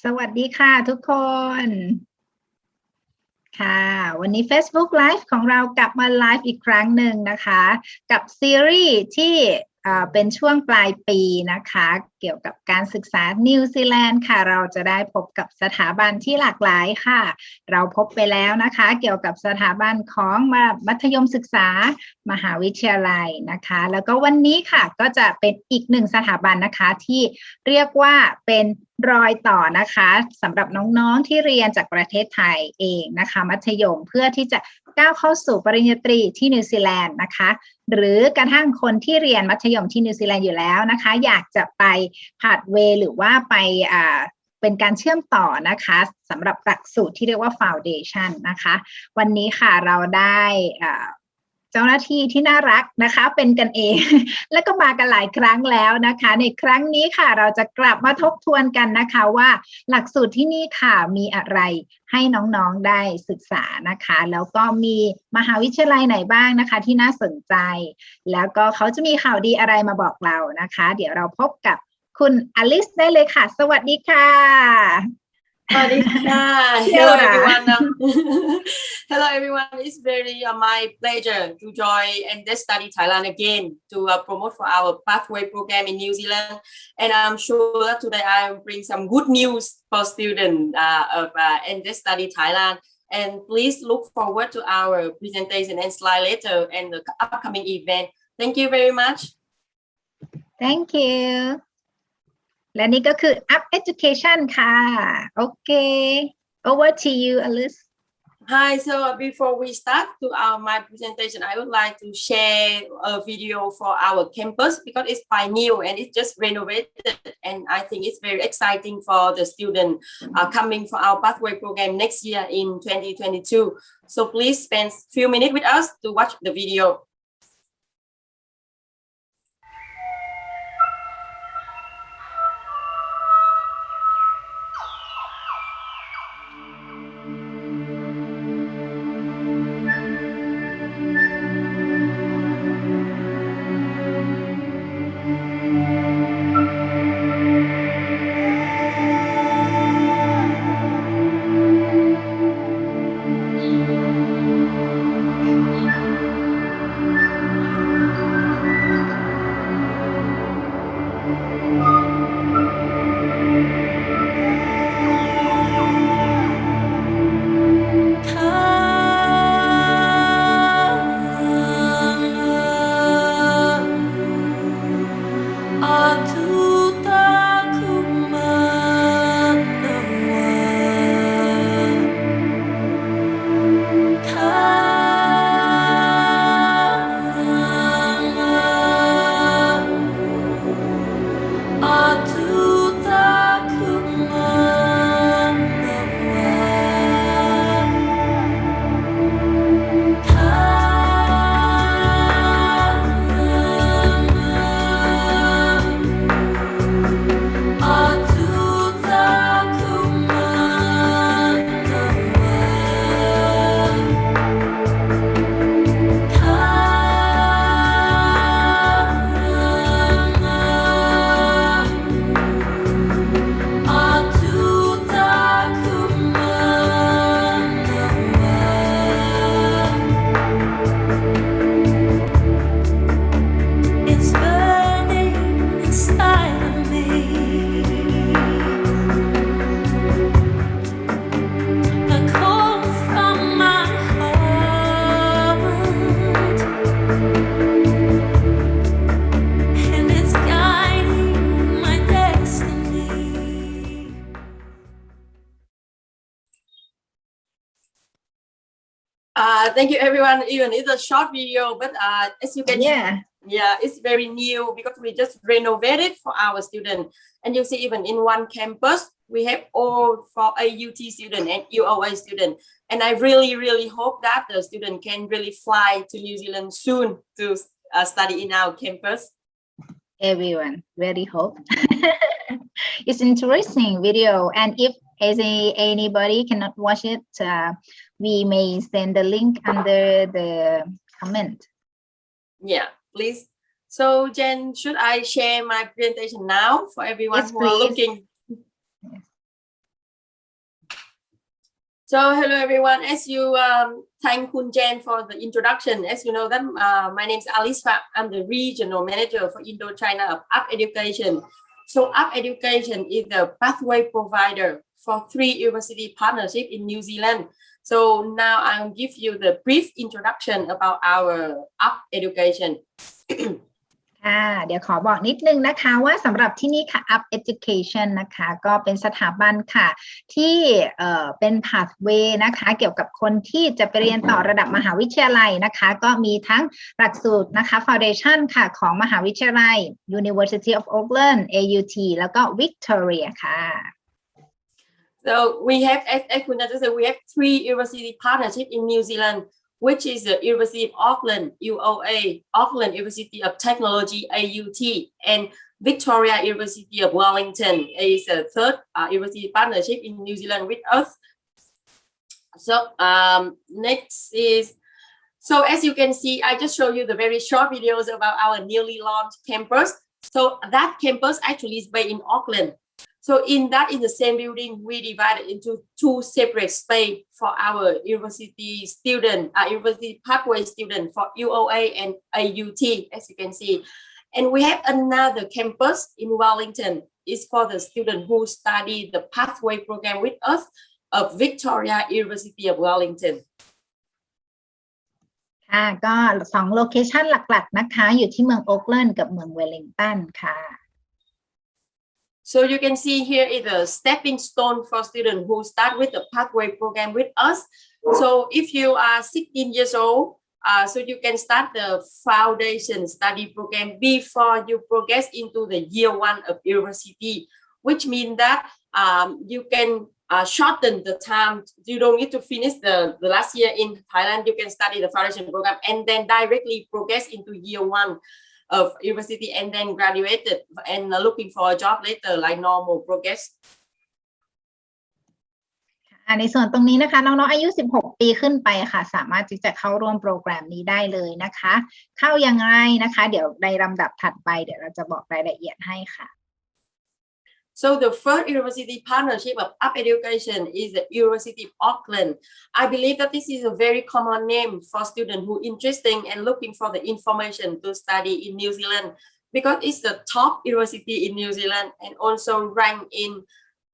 สวัสดีค่ะทุกคนค่ะวันนี้ Facebook Live ของเรากลับมาไลฟ์อีกครั้งหนึ่งนะคะกับซีรีส์ที่เป็นช่วงปลายปีนะคะเกี่ยวกับการศึกษานิวซีแลนด์ค่ะเราจะได้พบกับสถาบันที่หลากหลายค่ะเราพบไปแล้วนะคะเกี่ยวกับสถาบันของมัธยมศึกษามหาวิทยาลัยนะคะแล้วก็วันนี้ค่ะก็จะเป็นอีกหนึ่งสถาบันนะคะที่เรียกว่าเป็นรอยต่อนะคะสำหรับน้องๆที่เรียนจากประเทศไทยเองนะคะมัธยมเพื่อที่จะก้าวเข้าสู่ปริญญาตรีที่นิวซีแลนด์นะคะหรือกระทั่งคนที่เรียนมัธยมที่นิวซีแลนด์อยู่แล้วนะคะอยากจะไปพาธเวย์หรือว่าไปเป็นการเชื่อมต่อนะคะสำหรับหลักสูตรที่เรียกว่า Foundation นะคะวันนี้ค่ะเราได้เจ้าหน้าที่ที่น่ารักนะคะเป็นกันเอง และก็มากันหลายครั้งแล้วนะคะในครั้งนี้ค่ะเราจะกลับมาทบทวนกันนะคะว่าหลักสูตรที่นี่ค่ะมีอะไรให้น้องๆได้ศึกษานะคะแล้วก็มีมหาวิทยาลัยไหนบ้างนะคะที่น่าสนใจแล้วก็เขาจะมีข่าวดีอะไรมาบอกเรานะคะเดี๋ยวเราพบกับคุณอลิสได้เลยค่ะสวัสดีค่ะ Hello everyone. Hello everyone. It's very my pleasure to join and study Thailand again to promote for our pathway program in New Zealand. And I'm sure that today I will bring some good news for students of and study Thailand. And please look forward to our presentation and slide later and the upcoming event. Thank you very much. Thank you. และนี่ก็คือ Up Education ค่ะโอเค over to you Alice Hi, so before we start to my presentation, I would like to share a video for our campus because it's quite new and it's just renovated and I think it's very exciting for the student coming for our pathway program next year in 2022. So please spend a few minutes with us to watch the video. Thank you everyone. Even it's a short video, but as you can see, it's very new because we just renovated for our students. And you see, even in one campus, we have all for AUT student and UOA student. And I really hope that the student can really fly to New Zealand soon to study in our campus. Everyone, very hope. It's interesting video, and if anybody cannot watch it, we may send the link under the comment. Yeah, please. So Jen, should I share my presentation now for everyone who are looking? So hello everyone. As you thank Kun Jen for the introduction, as you know that my name is Alice Pham. I'm the Regional Manager for Indochina of Up Education. So Up Education is the pathway provider for 3 university partnerships in New Zealand. So now I'll give you the brief introduction about our Up Education. ค่ะเดี๋ยวขอบอกนิดนึงนะคะว่าสำหรับที่นี่ค่ะ Up Education นะคะก็เป็นสถาบันค่ะที่เป็น pathway นะคะเกี่ยวกับคนที่จะไปเรียนต่อระดับมหาวิทยาลัยนะคะก็มีทั้งหลักสูตรนะคะ Foundation ค่ะของมหาวิทยาลัย University of Auckland AUT แล้วก็ Victoria ค่ะ So we have, as Kun Jen said, we have 3 university partnerships in New Zealand, which is the University of Auckland, UOA, Auckland University of Technology, AUT, and Victoria University of Wellington is a third university partnership in New Zealand with us. So next is, so as you can see, I just show you the very short videos about our newly launched campus. So that campus actually is based in Auckland. So in the same building, we divided into 2 separate space for our university student, university pathway student for UOA and AUT, as you can see. And we have another campus in Wellington. It's for the student who study the pathway program with us of Victoria University of Wellington. ค่ะก็2โลเคชันหลักๆนะคะอยู่ที่เมืองโอ๊คแลนด์กับเมืองเวลลิงตันค่ะ So you can see here is a stepping stone for students who start with the pathway program with us. So if you are 16 years old, so you can start the foundation study program before you progress into the year 1 of university, which means that you can shorten the time. You don't need to finish the last year in Thailand. You can study the foundation program and then directly progress into year 1 of university and then graduated and looking for a job later like normal progress. ในส่วนตรงนี้นะคะน้องๆอายุ16 ปีขึ้นไปค่ะสามารถที่จะเข้าร่วมโปรแกรมนี้ได้เลยนะคะเข้ายังไงนะคะเดี๋ยวในลำดับถัดไปเดี๋ยวเราจะบอกรายละเอียดให้ค่ะ So the first university partnership of Up Education is the University of Auckland. I believe that this is a very common name for students who are interested and looking for the information to study in New Zealand because it's the top university in New Zealand and also ranked in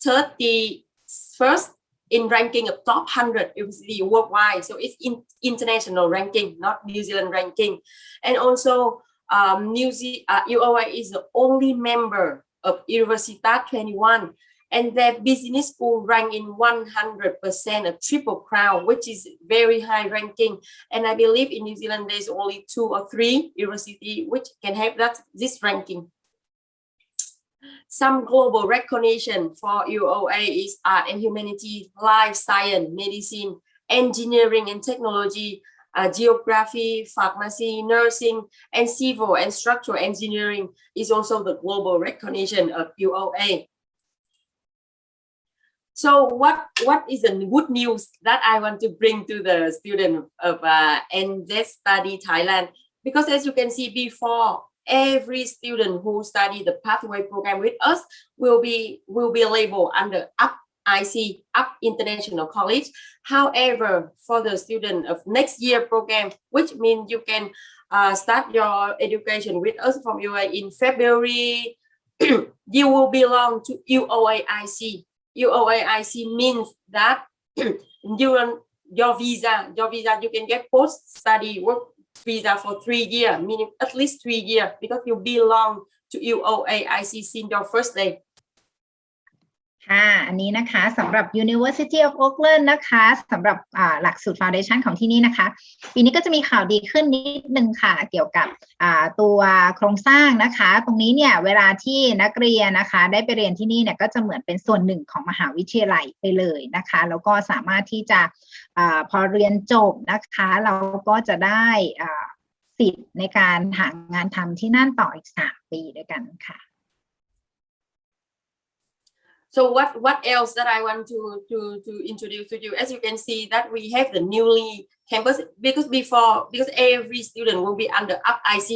31st in ranking of top 100 university worldwide. So it's international ranking, not New Zealand ranking. And also UOA is the only member of Universitat 21 and their business school rank in 100% of Triple Crown, which is very high ranking. And I believe in New Zealand, there's only 2 or 3 universities which can have this ranking. Some global recognition for UOA is art and humanities, life science, medicine, engineering and technology, geography, pharmacy, nursing, and civil and structural engineering is also the global recognition of UOA. So what is the good news that I want to bring to the student of NZ Study Thailand? Because as you can see before, every student who study the pathway program with us will be labeled under Up IC, Up International College. However, for the student of next year program, which means you can start your education with us from UOA in February, you will belong to UOAIC. UOAIC means that your visa, you can get post-study work visa for 3 years, meaning at least 3 years, because you belong to UOAIC since your first day. ค่ะอันนี้นะคะสำหรับ University of Auckland นะคะสำหรับหลักสูตร Foundation ของที่นี่นะคะปีนี้ก็จะมีข่าวดีขึ้นนิดนึงค่ะเกี่ยวกับตัวโครงสร้างนะคะตรงนี้เนี่ยเวลาที่นักเรียนนะคะได้ไปเรียนที่นี่เนี่ยก็จะเหมือนเป็นส่วนหนึ่งของมหาวิทยาลัยไปเลยนะคะแล้วก็สามารถที่จะพอเรียนจบนะคะเราก็จะได้สิทธิ์ในการหางานทำที่นั่นต่ออีก3 ปีด้วยกันค่ะSo what else that I want to introduce to you? As you can see that we have the newly campus because every student will be under Up IC.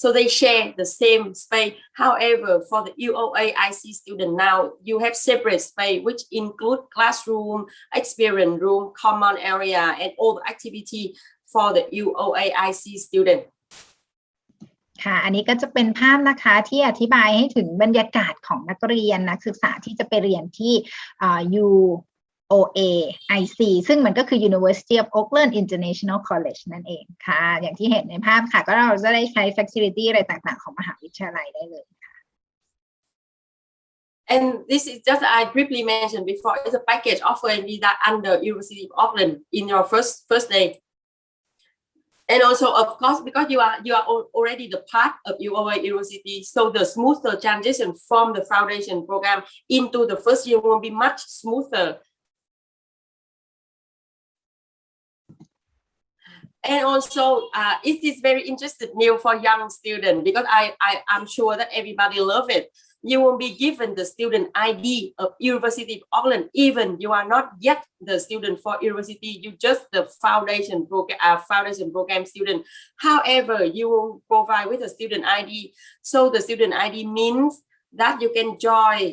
so they share the same space. However, for the UOAIC student now, you have separate space, which include classroom, experience room, common area, and all the activity for the UOAIC student. ค่ะอันนี้ก็จะเป็นภาพนะคะที่อธิบายให้ถึงบรรยากาศของนักเรียนนักศึกษาที่จะไปเรียนที่UOAIC ซึ่งมันก็คือ University of Auckland International College นั่นเองค่ะอย่างที่เห็นในภาพค่ะก็เราจะได้ใช้ facility อะไรต่างๆของมหาวิทยาลัยได้เลยค่ะ And this is just I briefly mentioned before. It's a package offered that under University of Auckland in your first day. And also, of course, because you are already the part of UOA University, so the smoother transition from the foundation program into the first year will be much smoother. And also, it is very interesting new for young students because I'm sure that everybody love it. You will be given the student ID of University of Auckland, even you are not yet the student for university, you just the foundation program student. However, you will provide with a student ID. So the student ID means that you can join,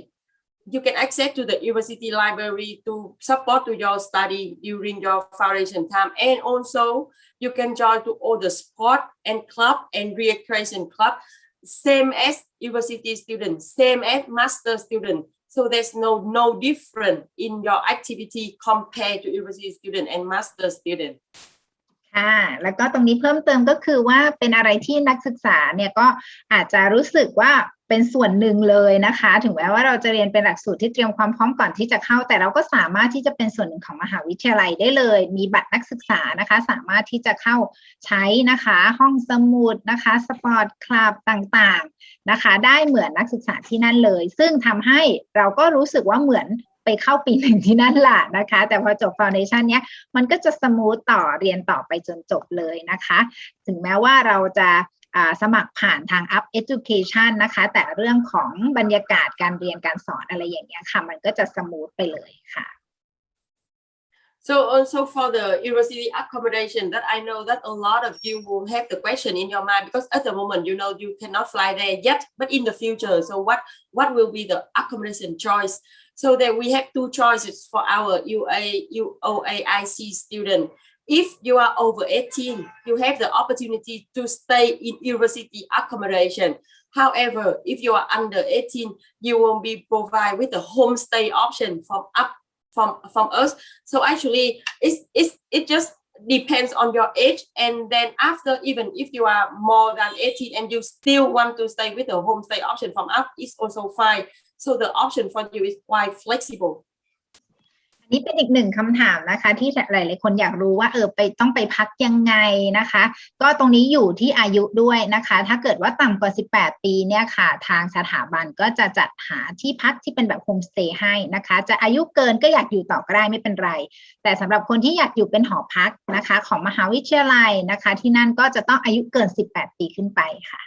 you can access to the university library to support to your study during your foundation time. And also you can join to all the sport and club and recreation club. Same as university student, same as master student. So there's no difference in your activity compared to university student and master student. ค่ะแล้วก็ตรงนี้เพิ่มเติมก็คือว่าเป็นอะไรที่นักศึกษาเนี่ยก็อาจจะรู้สึกว่าเป็นส่วนหนึ่งเลยนะคะถึงแม้ว่าเราจะเรียนเป็นหลักสูตรที่เตรียมความพร้อมก่อนที่จะเข้าแต่เราก็สามารถที่จะเป็นส่วนหนึ่งของมหาวิทยาลัยได้เลยมีบัตรนักศึกษานะคะสามารถที่จะเข้าใช้นะคะห้องสมุดนะคะสปอร์ตคลับต่างๆนะคะได้เหมือนนักศึกษาที่นั่นเลยซึ่งทำให้เราก็รู้สึกว่าเหมือนไปเข้าปีหนึ่งที่นั่นแหละนะคะแต่พอจบฟาวเดชันเนี้ยมันก็จะสมูทต่อเรียนต่อไปจนจบเลยนะคะถึงแม้ว่าเราจะสมัครผ่านทาง Up Education นะคะแต่เรื่องของบรรยากาศการเรียนการสอนอะไรอย่างเงี้ยค่ะมันก็จะสมูทไปเลยค่ะ So also for the university accommodation that I know that a lot of you will have the question in your mind because at the moment you know you cannot fly there yet but in the future so what will be the accommodation choice so that we have two choices for our UOAIC student. If you are over 18 you have the opportunity to stay in university accommodation. However, if you are under 18 you will be provided with a homestay option from us. So actually it just depends on your age and then after even if you are more than 18 and you still want to stay with a homestay option from us is also fine. So the option for you is quite flexible. นี่เป็นอีกหนึ่งคำถามนะคะที่หลายๆคนอยากรู้ว่าต้องไปพักยังไงนะคะก็ตรงนี้อยู่ที่อายุด้วยนะคะถ้าเกิดว่าต่ำกว่า18ปีเนี่ยค่ะทางสถาบันก็จะจัดหาที่พักที่เป็นแบบโฮมสเตย์ให้นะคะจะอายุเกินก็อยากอยู่ต่อก็ได้ไม่เป็นไรแต่สำหรับคนที่อยากอยู่เป็นหอพักนะคะของมหาวิทยาลัยนะคะที่นั่นก็จะต้องอายุเกิน18ปีขึ้นไปค่ะ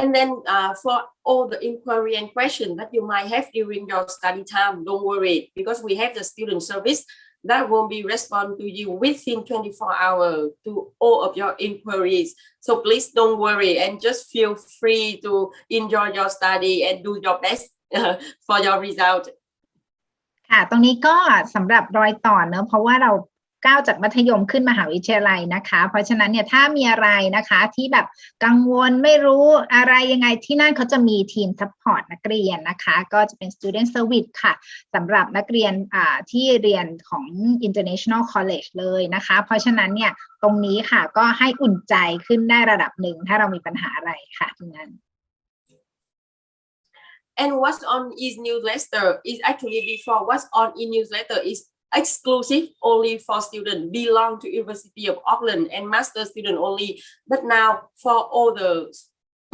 And then for all the inquiry and question that you might have during your study time, don't worry because we have the student service that will be respond to you within 24 hours to all of your inquiries. So please don't worry and just feel free to enjoy your study and do your best for your result. ค่ะตรงนี้ก็สำหรับรอยต่อเนอะเพราะว่าเราก้าวจากมัธยมขึ้นมหาวิทยาลัยนะคะเพราะฉะนั้นเนี่ยถ้ามีอะไรนะคะที่แบบกังวลไม่รู้อะไรยังไงที่นั่นเขาจะมีทีมซัพพอร์ตนักเรียนนะคะก็จะเป็น Student Service ค่ะสำหรับนักเรียนที่เรียนของ International College เลยนะคะเพราะฉะนั้นเนี่ยตรงนี้ค่ะก็ให้อุ่นใจขึ้นได้ระดับหนึ่งถ้าเรามีปัญหาอะไรค่ะที่นั่น And what's on is newsletter is actually before what's on in newsletter is exclusive only for students belong to University of Auckland and master student only. But now for all the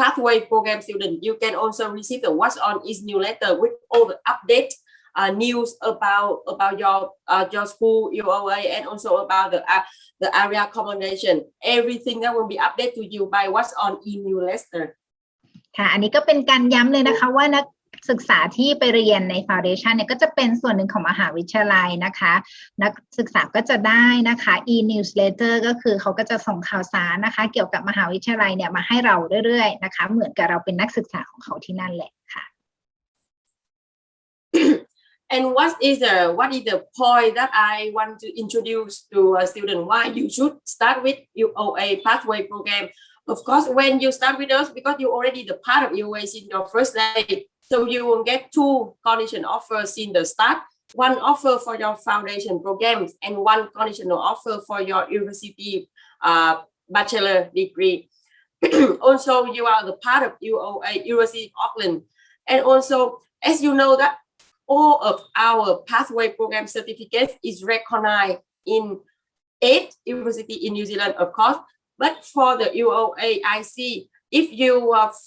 pathway program students, you can also receive the what's on is newsletter with all the update news about your school UOA and also about the area accommodation. Everything that will be updated to you by what's on in newsletter. ค่ะอันนี้ก็เป็นการย้ำเลยนะคะว่านัก ศึกษาที่ไปเรียนใน Foundation เนี่ยก็จะเป็นส่วนหนึ่งของมหาวิทยาลัยนะคะนักศึกษาก็จะได้นะคะ e-newsletter ก็คือเขาก็จะส่งข่าวสารนะคะเกี่ยวกับมหาวิทยาลัยเนี่ยมาให้เราเรื่อยๆนะคะเหมือนกับเราเป็นนักศึกษาของเขาที่นั่นแหละค่ะ And what is the point that I want to introduce to a student why you should start with UOA pathway program? Of course, when you start with us, because you're already the part of UOA in your first day, so you will get two condition offers in the start. One offer for your foundation programs and one conditional offer for your university bachelor degree. Also, you are the part of UOA, University of Auckland. And also, as you know that all of our pathway program certificates is recognized in 8 universities in New Zealand, of course. But for the UOA IC, if you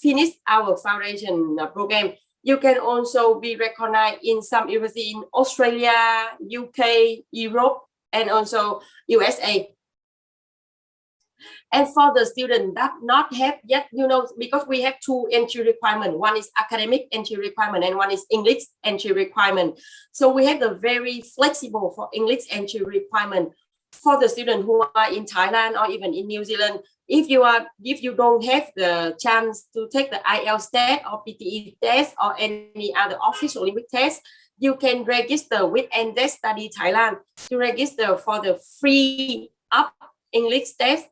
finish our foundation program, you can also be recognized in some universities in Australia, UK, Europe, and also USA. And for the student that not have yet, because we have two entry requirements. One is academic entry requirement and one is English entry requirement. So we have the very flexible for English entry requirement for the student who are in Thailand or even in New Zealand. If you don't have the chance to take the IELTS test or PTE test or any other official language test, you can register with NZ Study Thailand to register for the free up English test.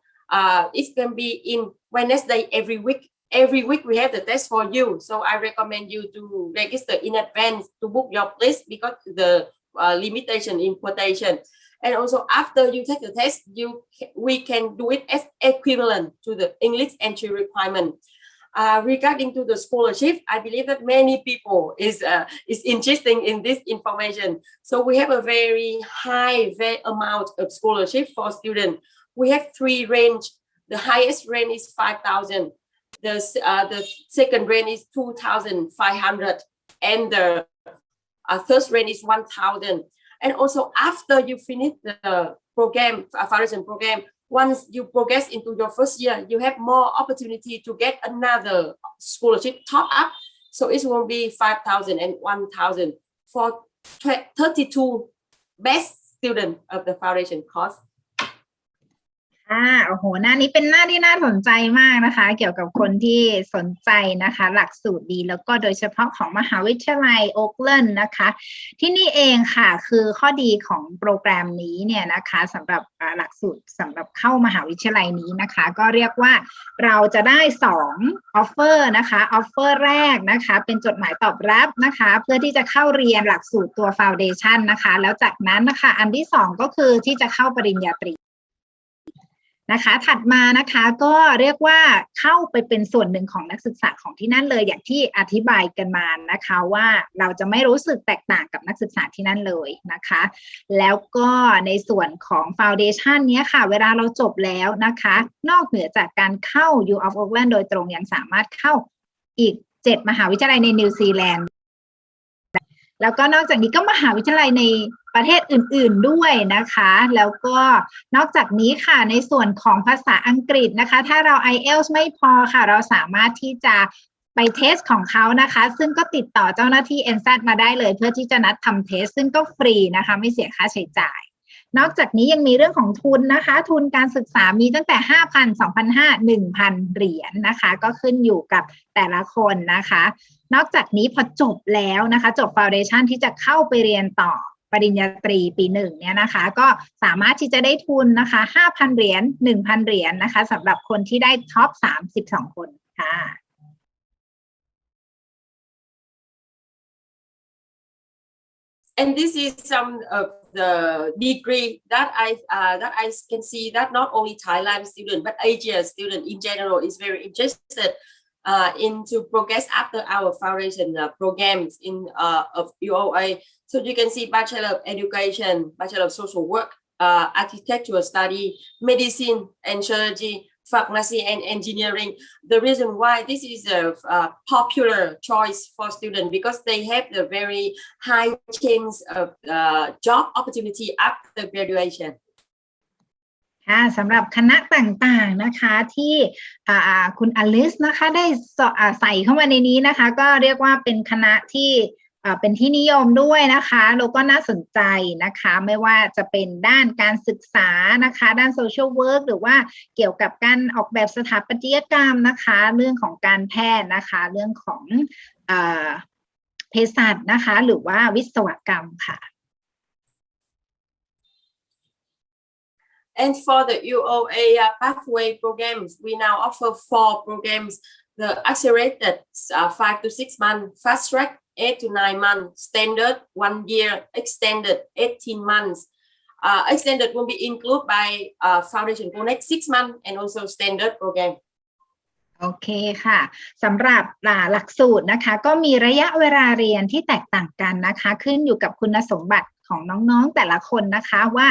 It can be in Wednesday every week. Every week we have the test for you. So I recommend you to register in advance to book your place because the limitation in quotation. And also after you take the test, we can do it as equivalent to the English entry requirement. Regarding to the scholarship, I believe that many people is interested in this information. So we have a very high amount of scholarship for students. We have 3 range. The highest range is 5,000. The second range is 2,500, and the third range is 1,000. And also after you finish the program, foundation program, once you progress into your first year, you have more opportunity to get another scholarship top up. So it will be 5,000 and 1,000 for 32 best students of the foundation course. โอ้โหหน้านี้เป็นหน้าที่น่าสนใจมากนะคะเกี่ยวกับคนที่สนใจนะคะหลักสูตรดีแล้วก็โดยเฉพาะของมหาวิทยาลัยโอ๊คแลนด์นะคะที่นี่เองค่ะคือข้อดีของโปรแกรมนี้เนี่ยนะคะสำหรับหลักสูตรสำหรับเข้ามหาวิทยาลัยนี้นะคะก็เรียกว่าเราจะได้2ออฟเฟอร์นะคะออฟเฟอร์แรกนะคะเป็นจดหมายตอบรับนะคะเพื่อที่จะเข้าเรียนหลักสูตรตัว Foundation นะคะแล้วจากนั้นนะคะอันที่2ก็คือที่จะเข้าปริญญาตรีนะคะถัดมานะคะก็เรียกว่าเข้าไปเป็นส่วนหนึ่งของนักศึกษาของที่นั่นเลยอย่างที่อธิบายกันมานะคะว่าเราจะไม่รู้สึกแตกต่างกับนักศึกษาที่นั่นเลยนะคะแล้วก็ในส่วนของ Foundation เนี้ยค่ะเวลาเราจบแล้วนะคะนอกเหนือจากการเข้า U of Auckland โดยตรงยังสามารถเข้าอีก7มหาวิทยาลัยในนิวซีแลนด์แล้วก็นอกจากนี้ก็มหาวิทยาลัยในประเทศอื่นๆด้วยนะคะแล้วก็นอกจากนี้ค่ะในส่วนของภาษาอังกฤษนะคะถ้าเรา IELTS ไม่พอค่ะเราสามารถที่จะไปเทสของเขานะคะซึ่งก็ติดต่อเจ้าหน้าที่ NZ มาได้เลยเพื่อที่จะนัดทำเทสซึ่งก็ฟรีนะคะไม่เสียค่าใช้จ่ายนอกจากนี้ยังมีเรื่องของทุนนะคะทุนการศึกษามีตั้งแต่ 5,000 2,500 1,000 เหรียญนะคะก็ขึ้นอยู่กับแต่ละคนนะคะนอกจากนี้พอจบแล้วนะคะจบ Foundation ที่จะเข้าไปเรียนต่อปริญญาตรีปี1เนี่ยนะคะก็สามารถที่จะได้ทุนนะคะ 5,000 เหรียญ 1,000 เหรียญนะคะสำหรับคนที่ได้ท็อป32คนค่ะ And this is some of the degree that I can see that not only Thailand student but Asia student in general is very interested into progress after our foundation programs in of UOA. So you can see Bachelor of Education, Bachelor of Social Work, Architectural Study, Medicine and Surgery, Pharmacy and Engineering. The reason why this is a popular choice for students because they have the very high chance of job opportunity after graduation. ค่ะสำหรับคณะต่างๆนะคะที่คุณอลิสนะคะได้ใส่เข้ามาในนี้นะคะก็เรียกว่าเป็นคณะที่เป็นที่นิยมด้วยนะคะแล้วก็น่าสนใจนะคะไม่ว่าจะเป็นด้านการศึกษานะคะด้านโซเชียลเวิร์กหรือว่าเกี่ยวกับการออกแบบสถาปัตยกรรมนะคะเรื่องของการแพทย์นะคะเรื่องของเภสัชนะคะหรือว่าวิศวกรรมค่ะAnd for the UOA pathway programs, we now offer 4 programs: the accelerated 5 to 6 months, fast track 8 to 9 months, standard 1 year, extended 18 months. Extended will be included by foundation for next 6 months and also standard program. โอเคค่ะสำหรับหลักสูตรนะคะก็มีระยะเวลาเรียนที่แตกต่างกันนะคะขึ้นอยู่กับคุณสมบัติของน้องๆแต่ละคนนะคะว่า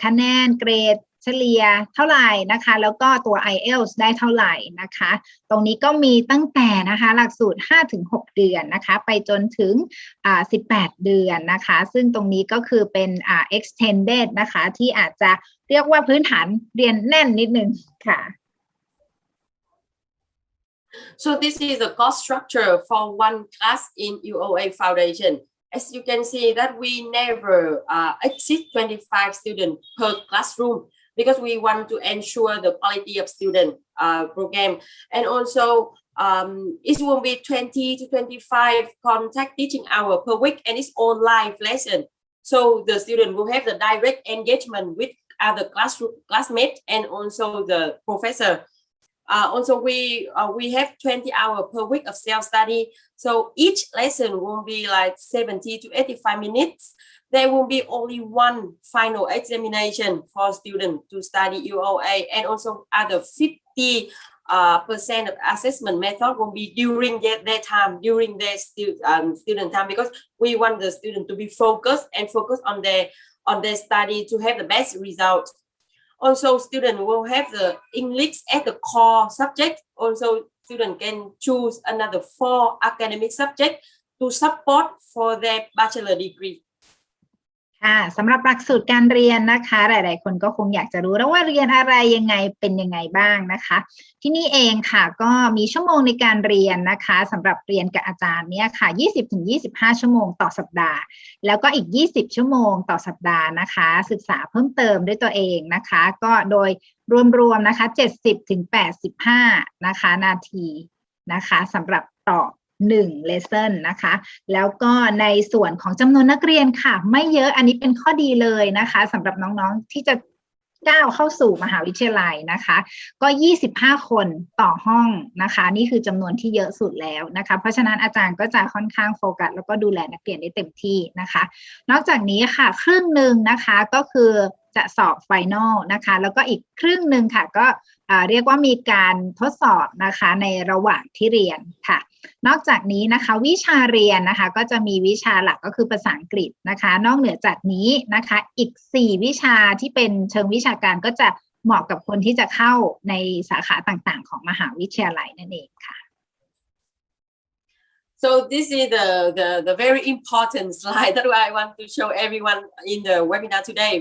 คะแนนเกรดเฉลี่ยเท่าไหร่นะคะแล้วก็ตัว IELTS ได้เท่าไหร่นะคะตรงนี้ก็มีตั้งแต่นะคะหลักสูตร 5-6 เดือนนะคะไปจนถึง18 เดือนนะคะซึ่งตรงนี้ก็คือเป็นextended นะคะที่อาจจะเรียกว่าพื้นฐานเรียนแน่นนิดนึงค่ะSo this is the cost structure for one class in UOA Foundation. As you can see that we never exceed 25 students per classroom because we want to ensure the quality of student program. And also it will be 20 to 25 contact teaching hour per week and it's all live lesson. So the student will have the direct engagement with other classmates and also the professor. Also, we have 20 hours per week of self-study. So each lesson will be like 70 to 85 minutes. There will be only one final examination for students to study UOA, and also other 50% of assessment method will be during their time, during their student time, because we want the student to be focused and focus on their study to have the best result. Also, students will have the English as the core subject. Also, students can choose another 4 academic subjects to support for their bachelor degree. ค่ะสำหรับหลักสูตรการเรียนนะคะหลายๆคนก็คงอยากจะรู้แล้วว่าเรียนอะไรยังไงเป็นยังไงบ้างนะคะที่นี่เองค่ะก็มีชั่วโมงในการเรียนนะคะสำหรับเรียนกับอาจารย์เนี่ยค่ะ 20-25 ชั่วโมงต่อสัปดาห์แล้วก็อีก20ชั่วโมงต่อสัปดาห์นะคะศึกษาเพิ่มเติมด้วยตัวเองนะคะก็โดยรวมๆนะคะ70-85นะคะนาทีนะคะสำหรับต่อ1 lesson นะคะแล้วก็ในส่วนของจำนวนนักเรียนค่ะไม่เยอะอันนี้เป็นข้อดีเลยนะคะสำหรับน้องๆที่จะก้าวเข้าสู่มหาวิทยาลัยนะคะก็25 คนต่อห้องนะคะนี่คือจำนวนที่เยอะสุดแล้วนะคะเพราะฉะนั้นอาจารย์ก็จะค่อนข้างโฟกัสแล้วก็ดูแลนักเรียนได้เต็มที่นะคะนอกจากนี้ค่ะครึ่งหนึ่งนะคะก็คือจะสอบไฟนอลนะคะแล้วก็อีกครึ่งหนึ่งค่ะก็เรียกว่ามีการทดสอบนะคะในระหว่างที่เรียนค่ะนอกจากนี้นะคะวิชาเรียนนะคะก็จะมีวิชาหลักก็คือภาษาอังกฤษนะคะนอกเหนือจากนี้นะคะอีก4วิชาที่เป็นเชิงวิชาการก็จะเหมาะกับคนที่จะเข้าในสาขาต่างๆของมหาวิทยาลัยนั่นเองค่ะ So this is the very important slide that I want to show everyone in the webinar today,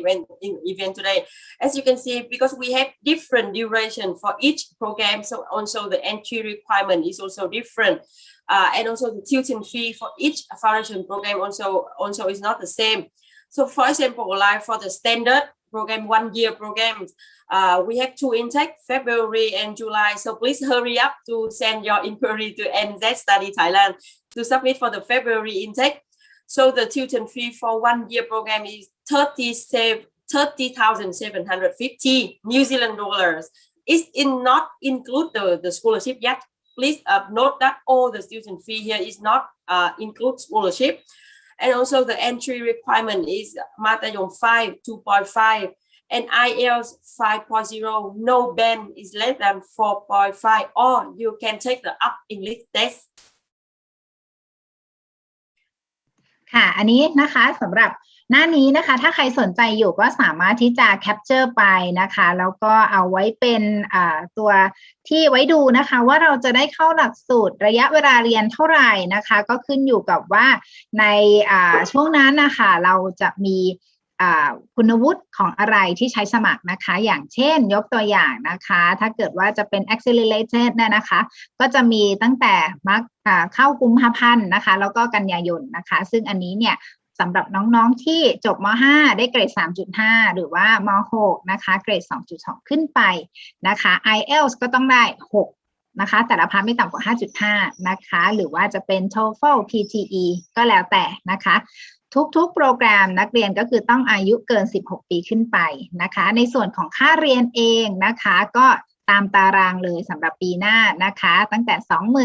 in event today. As you can see, because we have different duration for each program, so also the entry requirement is also different. And also the tuition fee for each foundation program also is not the same. So for example, like for the standard program, 1 year programs, we have 2 intake, February and July. So please hurry up to send your inquiry to NZ Study Thailand to submit for the February intake. So the tuition fee for 1 year program is 30,750 New Zealand dollars. It's not include the scholarship yet. Please note that all the student fee here is not include scholarship. And also the entry requirement is Matayom 5, 2.5, and IELTS 5.0. No band is less than 4.5, or you can take the up English test. ค่ะอันนี้นะคะสำหรับหน้านี้นะคะถ้าใครสนใจอยู่ก็สามารถที่จะแคปเจอร์ไปนะคะแล้วก็เอาไว้เป็นตัวที่ไว้ดูนะคะว่าเราจะได้เข้าหลักสูตรระยะเวลาเรียนเท่าไหร่นะคะก็ขึ้นอยู่กับว่าในช่วงนั้นนะคะเราจะมี คุณวุฒิของอะไรที่ใช้สมัครนะคะอย่างเช่นยกตัวอย่างนะคะถ้าเกิดว่าจะเป็น accelerated เนี่ยนะคะก็จะมีตั้งแต่เข้ากุมภาพันธ์นะคะแล้วก็กันยายนนะคะซึ่งอันนี้เนี่ยสำหรับน้องๆที่จบม.5 ได้เกรด 3.5 หรือว่าม .6 นะคะเกรด 2.2 ขึ้นไปนะคะ IELTS ก็ต้องได้ 6 นะคะแต่ละพาร์ทไม่ต่ำกว่า 5.5 นะคะหรือว่าจะเป็น TOEFL PTE ก็แล้วแต่นะคะทุกๆโปรแกรมนักเรียนก็คือต้องอายุเกิน 16 ปีขึ้นไปนะคะในส่วนของค่าเรียนเองนะคะก็ตามตารางเลยสำหรับปีหน้านะคะตั้งแต่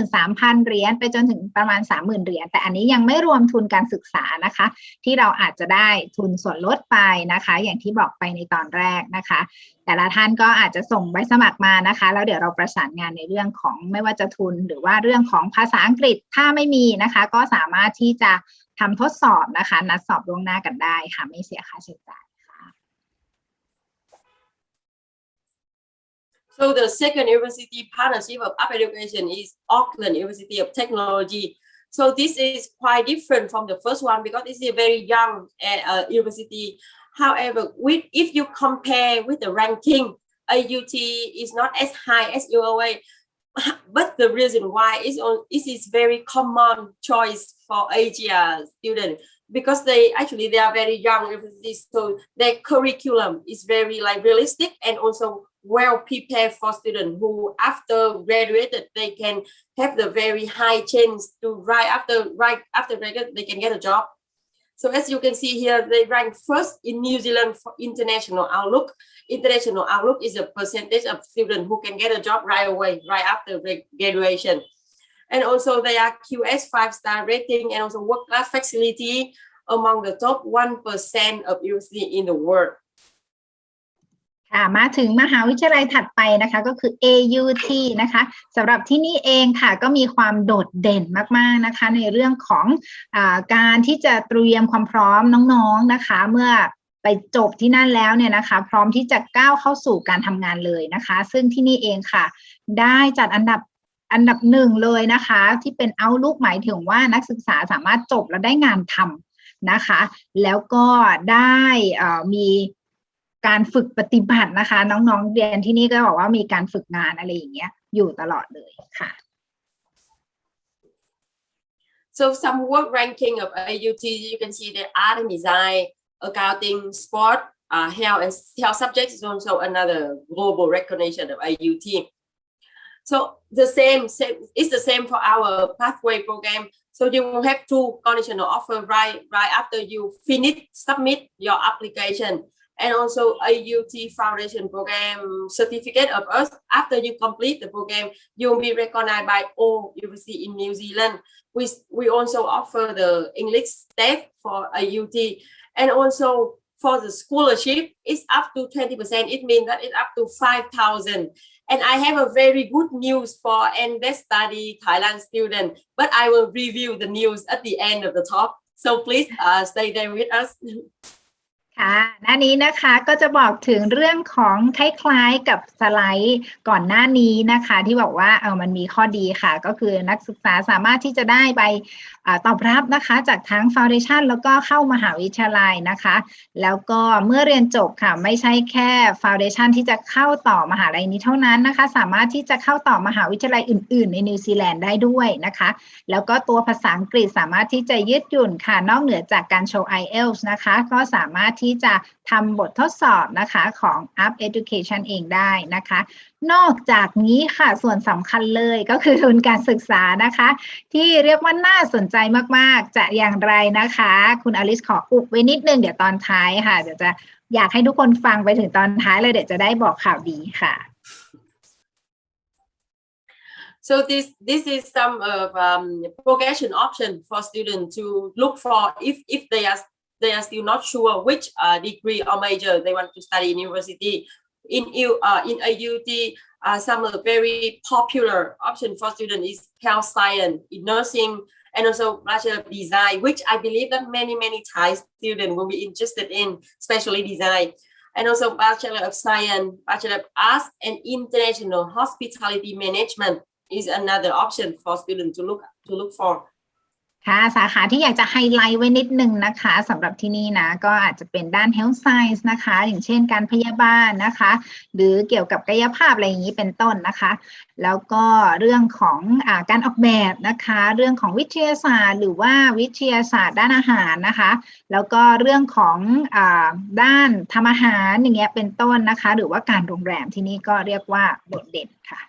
23,000 เหรียญไปจนถึงประมาณ 30,000 เหรียญแต่อันนี้ยังไม่รวมทุนการศึกษานะคะที่เราอาจจะได้ทุนส่วนลดไปนะคะอย่างที่บอกไปในตอนแรกนะคะแต่ละท่านก็อาจจะส่งใบสมัครมานะคะแล้วเดี๋ยวเราประสานงานในเรื่องของไม่ว่าจะทุนหรือว่าเรื่องของภาษาอังกฤษถ้าไม่มีนะคะก็สามารถที่จะทำทดสอบนะคะนัดสอบล่วงหน้ากันได้ค่ะไม่เสียค่าใช้จ่ายค่ะ So the second university partnership of up education is Auckland University of Technology. So this is quite different from the first one because it's a very young university. However, if you compare with the ranking, AUT is not as high as UOA. But the reason why is very common choice for Asia students because they are very young universities, so their curriculum is very realistic and also well prepared for students who after graduated they can have the very high chance to right after graduate they can get a job. So as you can see here, they rank first in New Zealand for international outlook. International outlook is a percentage of students who can get a job right away, right after graduation. And also they are QS 5-star rating and also work-class facility among the top 1% of university in the world. ค่ะมาถึงมหาวิทยาลัยถัดไปนะคะก็คือ AUT นะคะสำหรับที่นี่เองค่ะก็มีความโดดเด่นมากๆนะคะในเรื่องของการที่จะเตรียมความพร้อมน้องๆนะคะเมื่อไปจบที่นั่นแล้วเนี่ยนะคะพร้อมที่จะก้าวเข้าสู่การทำงานเลยนะคะซึ่งที่นี่เองค่ะได้จัดอันดับหนึ่งเลยนะคะที่เป็น Outlook หมายถึงว่านักศึกษาสามารถจบแล้วได้งานทำนะคะแล้วก็ได้มีการฝึกปฏิบัตินะคะน้องๆเรียนที่นี่ก็บอกว่ามีการฝึกงานอะไรอย่างเงี้ยอยู่ตลอดเลยค่ะ So some work ranking of AUT you can see the art and design, accounting, sport, health subjects is also another global recognition of AUT. So the same it's the same for our pathway program. So you will have two conditional offer right after you submit your application.And also AUT Foundation Program certificate of us. After you complete the program, you will be recognized by all universities in New Zealand. We also offer the English staff for AUT. And also for the scholarship, it's up to 20%. It means that it's up to 5,000. And I have a very good news for NDES study Thailand students, but I will review the news at the end of the talk. So please stay there with us. ค่ะหน้านี้นะคะก็จะบอกถึงเรื่องของคล้ายๆกับสไลด์ก่อนหน้านี้นะคะที่บอกว่ามันมีข้อดีค่ะก็คือนักศึกษาสามารถที่จะได้ใบตอบรับนะคะจากทั้ง Foundation แล้วก็เข้ามหาวิทยาลัยนะคะแล้วก็เมื่อเรียนจบค่ะไม่ใช่แค่ Foundation ที่จะเข้าต่อมหาลัยนี้เท่านั้นนะคะสามารถที่จะเข้าต่อมหาวิทยาลัยอื่นๆในนิวซีแลนด์ได้ด้วยนะคะแล้วก็ตัวภาษาอังกฤษสามารถที่จะยืดหยุ่นค่ะนอกเหนือจากการโชว์ IELTS นะคะก็สามารถที่จะทำบททดสอบนะคะของ Up Education เองได้นะคะนอกจากนี้ค่ะส่วนสำคัญเลยก็คือทุนการศึกษานะคะที่เรียกว่าน่าสนใจมากๆจะอย่างไรนะคะคุณอลิซขออุบไว้นิดนึงเดี๋ยวตอนท้ายค่ะเดี๋ยวจะอยากให้ทุกคนฟังไปถึงตอนท้ายเลยเดี๋ยวจะได้บอกข่าวดีค่ะ So this is some progression option for students to look for if they are still not sure which degree or major they want to study in university. In AUT, some of the very popular option for students is health science, in nursing, and also bachelor of design, which I believe that many Thai students will be interested in, especially design. And also bachelor of science, bachelor of arts, and international hospitality management is another option for students to look for. ค่ะสาขาที่อยากจะไฮไลท์ไว้นิดนึงนะคะสำหรับที่นี่นะก็อาจจะเป็นด้าน Health Science นะคะอย่างเช่นการพยาบาลนะคะหรือเกี่ยวกับกายภาพอะไรอย่างนี้เป็นต้นนะคะแล้วก็เรื่องของการออกแบบนะคะเรื่องของวิทยาศาสตร์หรือว่าวิทยาศาสตร์ด้านอาหารนะคะแล้วก็เรื่องของด้านทำอาหารอย่างเงี้ยเป็นต้นนะคะหรือว่าการโรงแรมที่นี่ก็เรียกว่าโดดเด่นค่ะ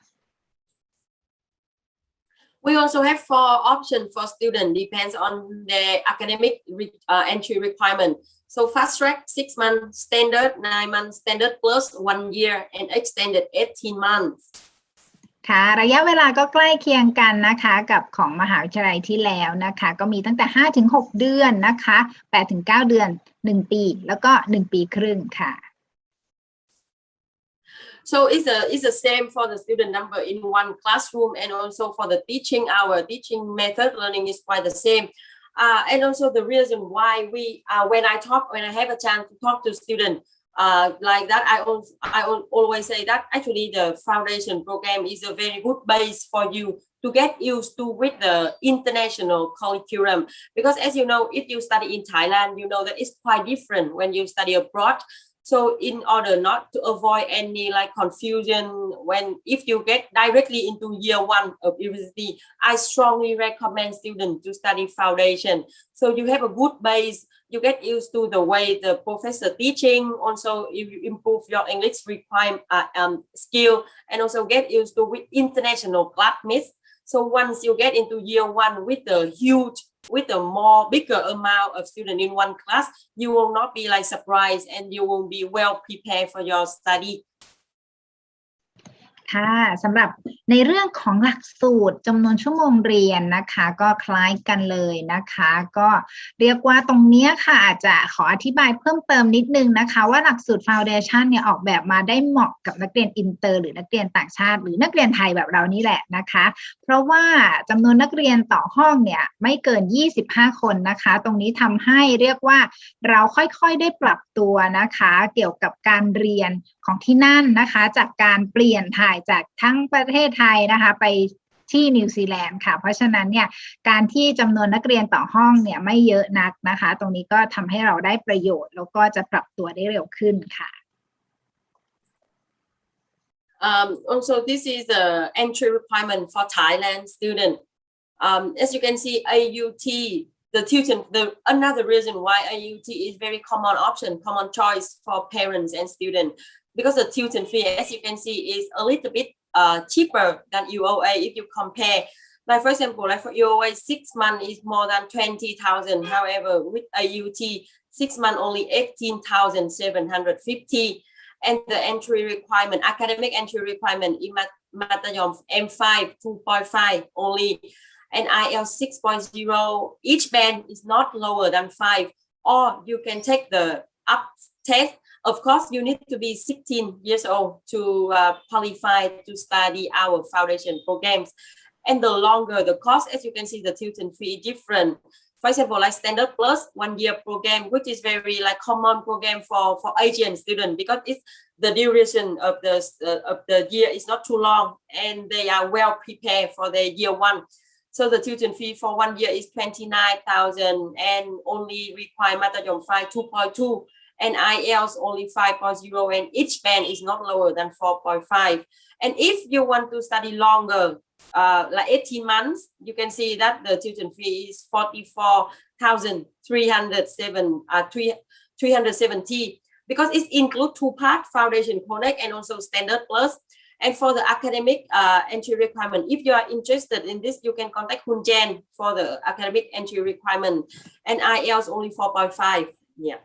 We also have 4 options for students, depends on their academic entry requirement. So fast track 6 months, standard 9 months, standard plus 1 year, and extended 18 months. ค่ะระยะเวลาก็ใกล้เคียงกันนะคะกับของมหาวิทยาลัยที่แล้วนะคะก็มีตั้งแต่ 5-6 เดือนนะคะ 8-9 เดือน 1 ปีแล้วก็ 1 ปีครึ่งค่ะSo it's the same for the student number in one classroom and also for the teaching. Our teaching method learning is quite the same. And also the reason why we, when I have a chance to talk to students like that, I always say that actually the foundation program is a very good base for you to get used to with the international curriculum. Because as you know, if you study in Thailand, you know that it's quite different when you study abroad. So in order not to avoid any like confusion if you get directly into year 1 of university, I strongly recommend students to study foundation. So you have a good base, you get used to the way the professor teaching, also you improve your English skill and also get used to with international classmates. So once you get into year 1 with a more bigger amount of students in one class, you will not be like surprised and you will be well prepared for your study. ค่ะสำหรับในเรื่องของหลักสูตรจำนวนชั่วโมงเรียนนะคะก็คล้ายกันเลยนะคะก็เรียกว่าตรงนี้ค่ะอาจจะขออธิบายเพิ่มเติมนิดนึงนะคะว่าหลักสูตร Foundation เนี่ยออกแบบมาได้เหมาะกับนักเรียนอินเตอร์หรือนักเรียนต่างชาติหรือนักเรียนไทยแบบเรานี่แหละนะคะเพราะว่าจำนวนนักเรียนต่อห้องเนี่ยไม่เกิน25 คนนะคะตรงนี้ทำให้เรียกว่าเราค่อยๆได้ปรับตัวนะคะเกี่ยวกับการเรียนของที่นั่นนะคะจากการเปลี่ยนถ่ายจากทั้งประเทศไทยนะคะไปที่นิวซีแลนด์ค่ะเพราะฉะนั้นเนี่ยการที่จำนวนนักเรียนต่อห้องเนี่ยไม่เยอะนักนะคะตรงนี้ก็ทำให้เราได้ประโยชน์แล้วก็จะปรับตัวได้เร็วขึ้นค่ะAlso this is the entry requirement for Thailand student. As you can see, AUT, another reason why AUT is very common choice for parents and students, because the tuition fee, as you can see, is a little bit cheaper than UOA if you compare. Like for example, like for UOA, 6 months is more than 20,000. However, with AUT, 6 months only 18,750. And the entry requirement, academic entry requirement in Matayom M5 2.5 only, and IELTS 6.0. Each band is not lower than 5, or you can take the up test. Of course, you need to be 16 years old to qualify to study our foundation programs. And the longer the course, as you can see, the tuition fee is different. For example, like standard plus 1 year program, which is very like common program for Asian students, because it's the duration of the year is not too long and they are well prepared for their year 1. So the tuition fee for 1 year is 29,000 and only require Matayom 5 2.2 and IELTS only 5.0, and each band is not lower than 4.5. And if you want to study longer, like 18 months, you can see that the tuition fee is 44,370, because it includes 2 parts, Foundation Connect and also Standard Plus. And for the academic entry requirement, if you are interested in this, you can contact Hun Jen for the academic entry requirement, and IELTS only 4.5. Yeah.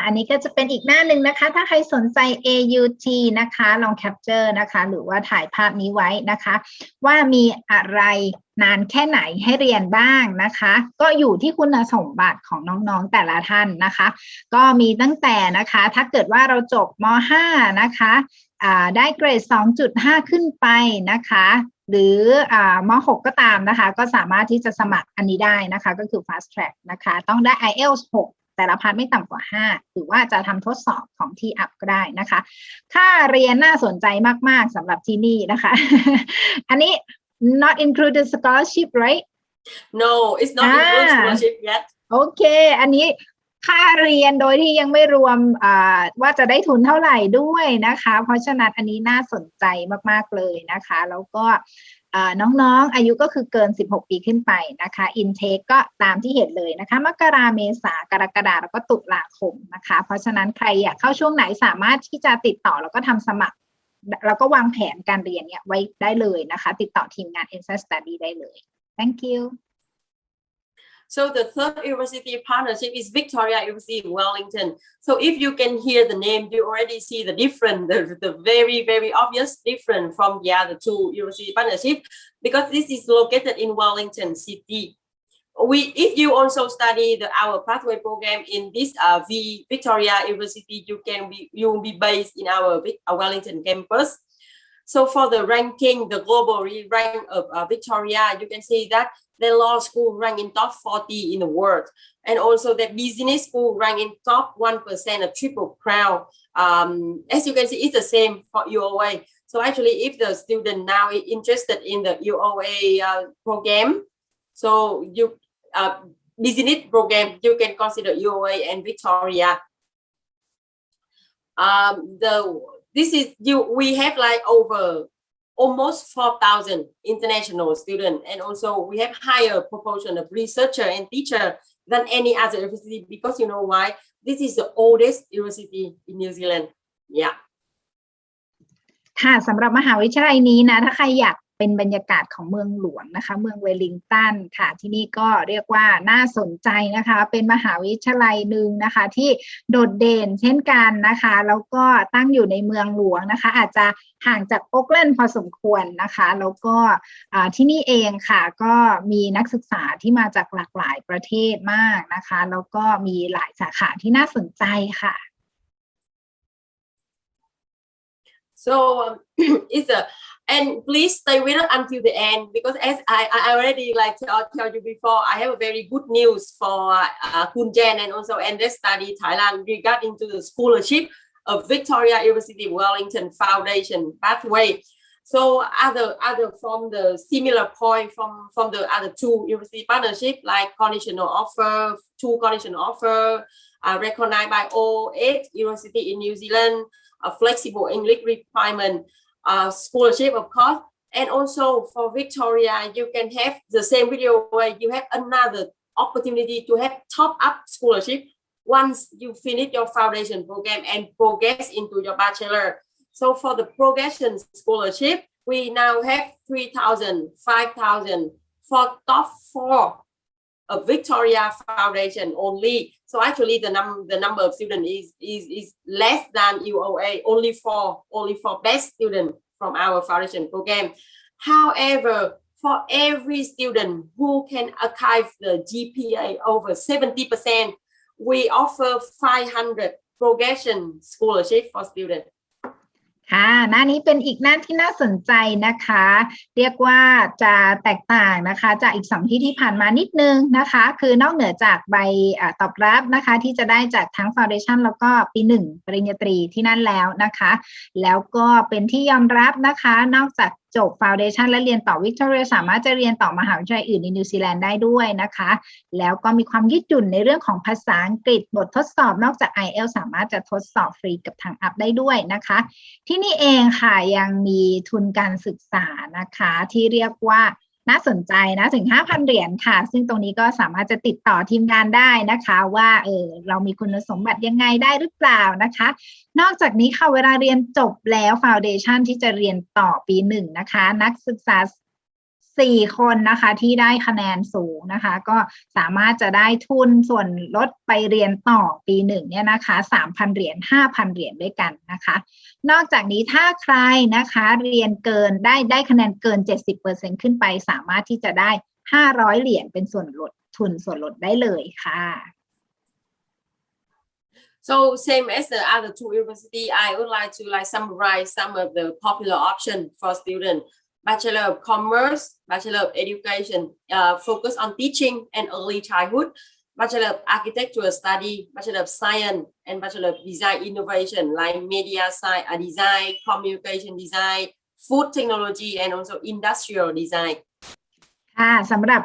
อันนี้ก็จะเป็นอีกหน้าหนึ่งนะคะถ้าใครสนใจ AUT นะคะลองแคปเจอร์นะคะหรือว่าถ่ายภาพนี้ไว้นะคะว่ามีอะไรนานแค่ไหนให้เรียนบ้างนะคะก็อยู่ที่คุณสมบัติของน้องๆแต่ละท่านนะคะก็มีตั้งแต่นะคะถ้าเกิดว่าเราจบม.5 นะคะได้เกรด 2.5 ขึ้นไปนะคะหรือม.6 ก็ตามนะคะก็สามารถที่จะสมัครอันนี้ได้นะคะก็คือ fast track นะคะต้องได้ IELTS 6แต่ละพาร์ทไม่ต่ำกว่า5หรือว่าจะทำทดสอบของที่อัพก็ได้นะคะค่าเรียนน่าสนใจมากๆสำหรับที่นี่นะคะอันนี้ not included scholarship right No, it's not include scholarship yet. โอเคอันนี้ค่าเรียนโดยที่ยังไม่รวมว่าจะได้ทุนเท่าไหร่ด้วยนะคะเพราะฉะนั้นอันนี้น่าสนใจมากๆเลยนะคะแล้วก็น้องๆอายุก็คือเกิน16ปีขึ้นไปนะคะ intake ก็ตามที่เห็นเลยนะคะมกราเมษากรกฎาแล้วก็ตุลาคมนะคะเพราะฉะนั้นใครอยากเข้าช่วงไหนสามารถที่จะติดต่อแล้วก็ทำสมัครแล้วก็วางแผนการเรียนเนี่ยไว้ได้เลยนะคะติดต่อทีมงาน Insight Study ได้เลย Thank you So the third university partnership is Victoria University in Wellington. So if you can hear the name, you already see the difference, the very, very obvious difference from the other two university partnership, because this is located in Wellington City. If you also study our pathway program in this Victoria University, you will be based in our Wellington campus. So for the ranking, the global rank of Victoria, you can see that the law school rank in top 40 in the world, and also the business school rank in top 1% of triple crown. As you can see, it's the same for UOA. So actually, if the student now is interested in the UOA program, so you business program, you can consider UOA and Victoria. We have like over almost 4,000 international students, and also we have higher proportion of researcher and teacher than any other university, because you know why? This is the oldest university in New Zealand. Yeah. ค่ะสำหรับมหาวิทยาลัยนี้นะถ้าใครอยากเป็นบรรยากาศของเมืองหลวงนะคะเมืองเวลลิงตันค่ะที่นี่ก็เรียกว่าน่าสนใจนะคะเป็นมหาวิทยาลัยหนึ่งนะคะที่โดดเด่นเช่นกันนะคะแล้วก็ตั้งอยู่ในเมืองหลวงนะคะอาจจะห่างจากโอ๊คแลนด์พอสมควรนะคะแล้วก็ที่นี่เองค่ะก็มีนักศึกษาที่มาจากหลากหลายประเทศมากนะคะแล้วก็มีหลายสาขาที่น่าสนใจค่ะ So it's and please stay with us until the end, because as I already tell you before, I have a very good news for Kun Jen and also Andres Study Thailand regarding to the scholarship of Victoria University Wellington Foundation pathway. So other from the similar point from the other two university partnership, like conditional offer, two conditional offer, recognized by all 8 university in New Zealand, a flexible English requirement, scholarship of course, and also for Victoria, you can have the same video where you have another opportunity to have top up scholarship once you finish your foundation program and progress into your bachelor. So for the progression scholarship, we now have 3,000, 5,000 for top 4 of Victoria Foundation only. So actually the number of students is less than UOA, only for best student from our foundation program. However, for every student who can achieve the GPA over 70%, we offer 500 progression scholarship for students. ค่ะหน้านี้เป็นอีกหน้าที่น่าสนใจนะคะเรียกว่าจะแตกต่างนะคะจากอีก2ที่ผ่านมานิดนึงนะคะคือนอกเหนือจากใบตอบรับนะคะที่จะได้จากทั้ง Foundation แล้วก็ปี1ปริญญาตรีที่นั่นแล้วนะคะแล้วก็เป็นที่ยอมรับนะคะนอกจากจบ Foundation และเรียนต่อ Victoria สามารถจะเรียนต่อมหาวิทยาลัยอื่นในนิวซีแลนด์ได้ด้วยนะคะแล้วก็มีความยืดหยุ่นในเรื่องของภาษาอังกฤษบททดสอบนอกจาก IELTS สามารถจะทดสอบฟรีกับทางอัพได้ด้วยนะคะที่นี่เองค่ะยังมีทุนการศึกษานะคะที่เรียกว่าน่าสนใจนะถึง 5,000 เหรียญค่ะซึ่งตรงนี้ก็สามารถจะติดต่อทีมงานได้นะคะว่าเรามีคุณสมบัติยังไงได้หรือเปล่านะคะนอกจากนี้ค่ะเวลาเรียนจบแล้ว Foundation ที่จะเรียนต่อปี1นะคะนักศึกษา4 คนนะคะที่ได้คะแนนสูงนะคะก็สามารถจะได้ทุนส่วนลดไปเรียนต่อปี1เนี่ยนะคะ 3,000 เหรียญ 5,000 เหรียญด้วยกันนะคะนอกจากนี้ถ้าใครนะคะเรียนเกินได้คะแนนเกิน 70% ขึ้นไปสามารถที่จะได้500 เหรียญเป็นส่วนลดทุนส่วนลดได้เลยค่ะ So same as the other two university, I would like to summarize some of the popular options for students. Bachelor of Commerce, Bachelor of Education, focus on teaching and early childhood, Bachelor of Architectural Study, Bachelor of Science, and Bachelor of Design Innovation like Media Science, Design, Communication Design, Food Technology, and also Industrial Design. ค่ะสำหรับ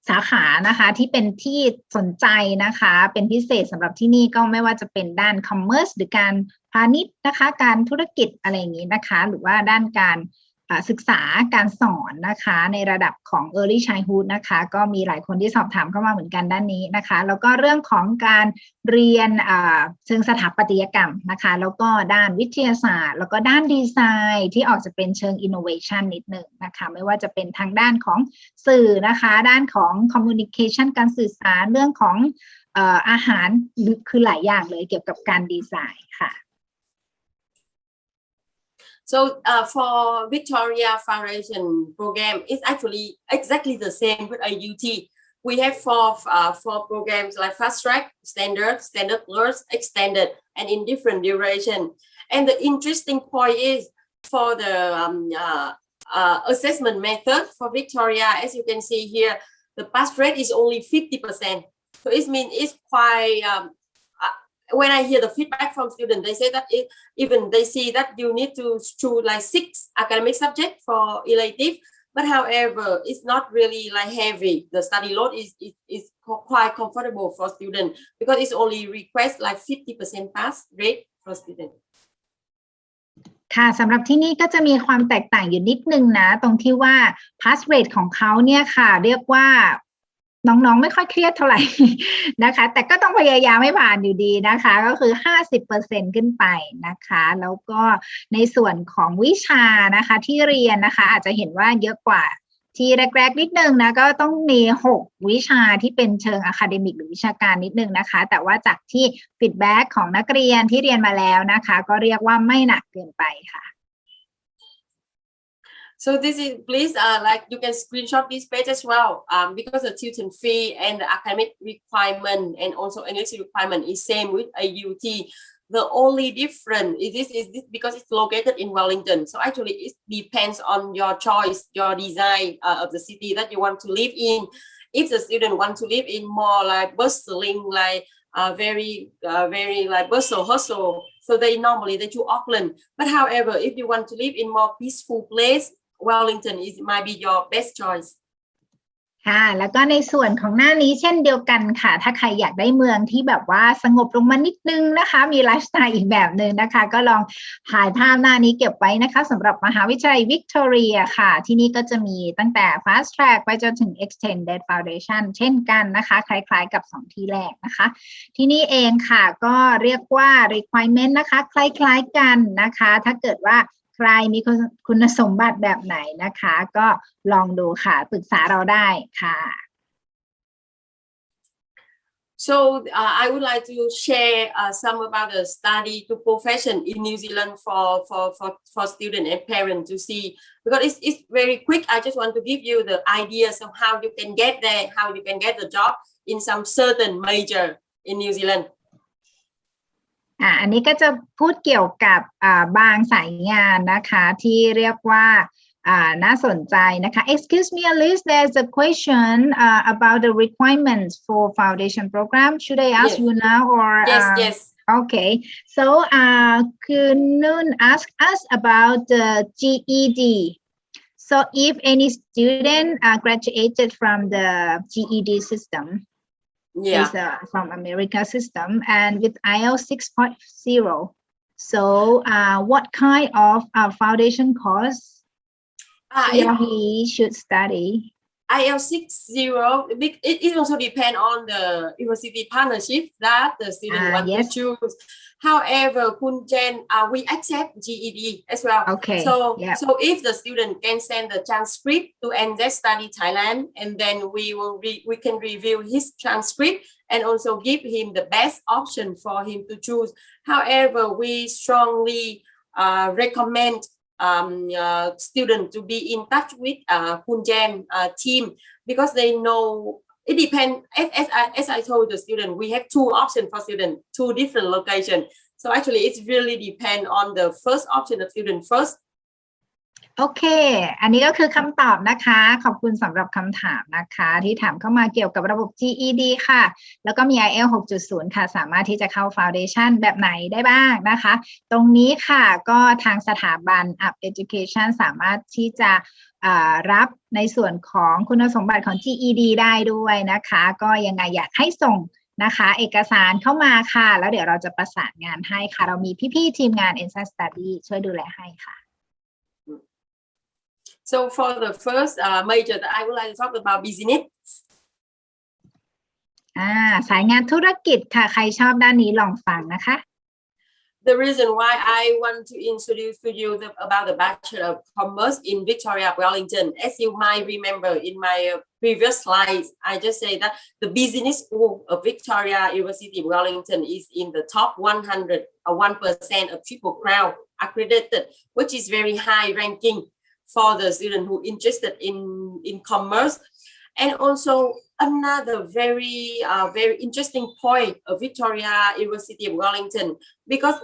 สาขานะคะที่เป็นที่สนใจนะคะเป็นพิเศษสำหรับที่นี่ก็ไม่ว่าจะเป็นด้าน commerce หรือการพาณิชย์นะคะการธุรกิจอะไรอย่างนี้นะคะหรือว่าด้านการศึกษาการสอนนะคะในระดับของ Early Childhood นะคะก็มีหลายคนที่สอบถามเข้ามาเหมือนกันด้านนี้นะคะแล้วก็เรื่องของการเรียนเชิงสถาปัตยกรรมนะคะแล้วก็ด้านวิทยาศาสตร์แล้วก็ด้านดีไซน์ที่ออกจะเป็นเชิง Innovation นิดหนึ่งนะคะไม่ว่าจะเป็นทางด้านของสื่อนะคะด้านของ Communication การสื่อสารเรื่องของอาหารคือหลายอย่างเลยเกี่ยวกับการดีไซน์ค่ะ So for Victoria Foundation program, it's actually exactly the same with IUT. We have four programs like fast track, standard plus, extended, and in different duration. And the interesting point is for the assessment method for Victoria, as you can see here, the pass rate is only 50%. So it means it's quite. When I hear the feedback from students, they say that even they see that you need to choose like 6 academic subjects for elective, but however, it's not really like heavy. The study load is quite comfortable for students because it's only request like 50% pass rate for students. ค่ะสำหรับที่นี่ก็จะมีความแตกต่างอยู่นิดนึงนะตรงที่ว่า pass rate ของเขาเนี่ยค่ะเรียกว่าน้องๆไม่ค่อยเครียดเท่าไหร่นะคะแต่ก็ต้องพยายามให้ผ่านอยู่ดีนะคะก็คือ 50% ขึ้นไปนะคะแล้วก็ในส่วนของวิชานะคะที่เรียนนะคะอาจจะเห็นว่าเยอะกว่าที่แรกๆนิดนึงนะก็ต้องมี6วิชาที่เป็นเชิงอะคาเดมิกหรือวิชาการนิดนึงนะคะแต่ว่าจากที่ฟีดแบ็กของนักเรียนที่เรียนมาแล้วนะคะก็เรียกว่าไม่หนักเกินไปค่ะSo this is please like you can screenshot this page as well because the tuition fee and the academic requirement and also English requirement is same with IUT. The only difference is this because it's located in Wellington. So actually it depends on your choice, your design of the city that you want to live in. If the student want to live in more like bustling, like very like bustle hustle, so they normally they choose Auckland. But however, if you want to live in more peaceful place.Wellington might be your best choice ค่ะแล้วก็ในส่วนของหน้านี้เช่นเดียวกันค่ะถ้าใครอยากได้เมืองที่แบบว่าสงบลงมานิดนึงนะคะมีไลฟ์สไตล์อีกแบบนึงนะคะก็ลองถ่ายภาพหน้านี้เก็บไว้นะคะสำหรับมหาวิทยาลัยวิกตอเรียค่ะที่นี่ก็จะมีตั้งแต่ fast track ไปจนถึง extended foundation เช่นกันนะคะคล้ายๆกับ2ที่แรกนะคะที่นี่เองค่ะก็เรียกว่า requirement นะคะคล้ายๆกันนะคะถ้าเกิดว่าใครมีคุณสมบัติแบบไหนนะคะก็ลองดูค่ะปรึกษาเราได้ค่ะ So I would like to share some about the study to profession in New Zealand for students and parents to see because it's very quick. I just want to give you the ideas of how you can get there, how you can get the job in some certain major in New Zealand.อันนี้ก็จะพูดเกี่ยวกับบางสายงานนะคะที่เรียกว่าน่าสนใจนะคะ Excuse me Alice there's a question about the requirements for foundation program should I ask you now or yes okay so Kunun asked us about the GED so if any student graduated from the GED system is from America system and with IELTS 6.0 so what kind of foundation course he should study IELTS 6.0 it also depends on the university partnership that the student want to choose however Kun Jen we accept GED as well okay so if the student can send the transcript to NZ Study Thailand and then we can review his transcript and also give him the best option for him to choose however we strongly recommend student to be in touch with Kun Jen team because they know it depends as I told the student we have 2 options for student 2 different locations so actually it's really depend on the first option of student first โอเคอันนี้ก็คือคำตอบนะคะขอบคุณสำหรับคำถามนะคะที่ถามเข้ามาเกี่ยวกับระบบ GED ค่ะแล้วก็มี IELTS 6.0 ค่ะสามารถที่จะเข้า Foundation แบบไหนได้บ้างนะคะตรงนี้ค่ะก็ทางสถาบัน Up Education สามารถที่จะ รับในส่วนของคุณสมบัติของ GED ได้ด้วยนะคะก็ยังไงอยากให้ส่งนะคะเอกสารเข้ามาค่ะแล้วเดี๋ยวเราจะประสานงานให้ค่ะเรามีพี่ๆทีมงาน NSAT Study ช่วยดูแลให้ค่ะ So for the first major that I would like to talk about business สายงานธุรกิจค่ะใครชอบด้านนี้ลองฟังนะคะ The reason why I want to introduce to you about the Bachelor of Commerce in Victoria, Wellington. As you might remember in my previous slides, I just say that the business school of Victoria University, Wellington is in the top 100 or 1% of Triple Crown accredited, which is very high ranking for the student who interested in commerce. And also another very interesting point of Victoria University of Wellington, because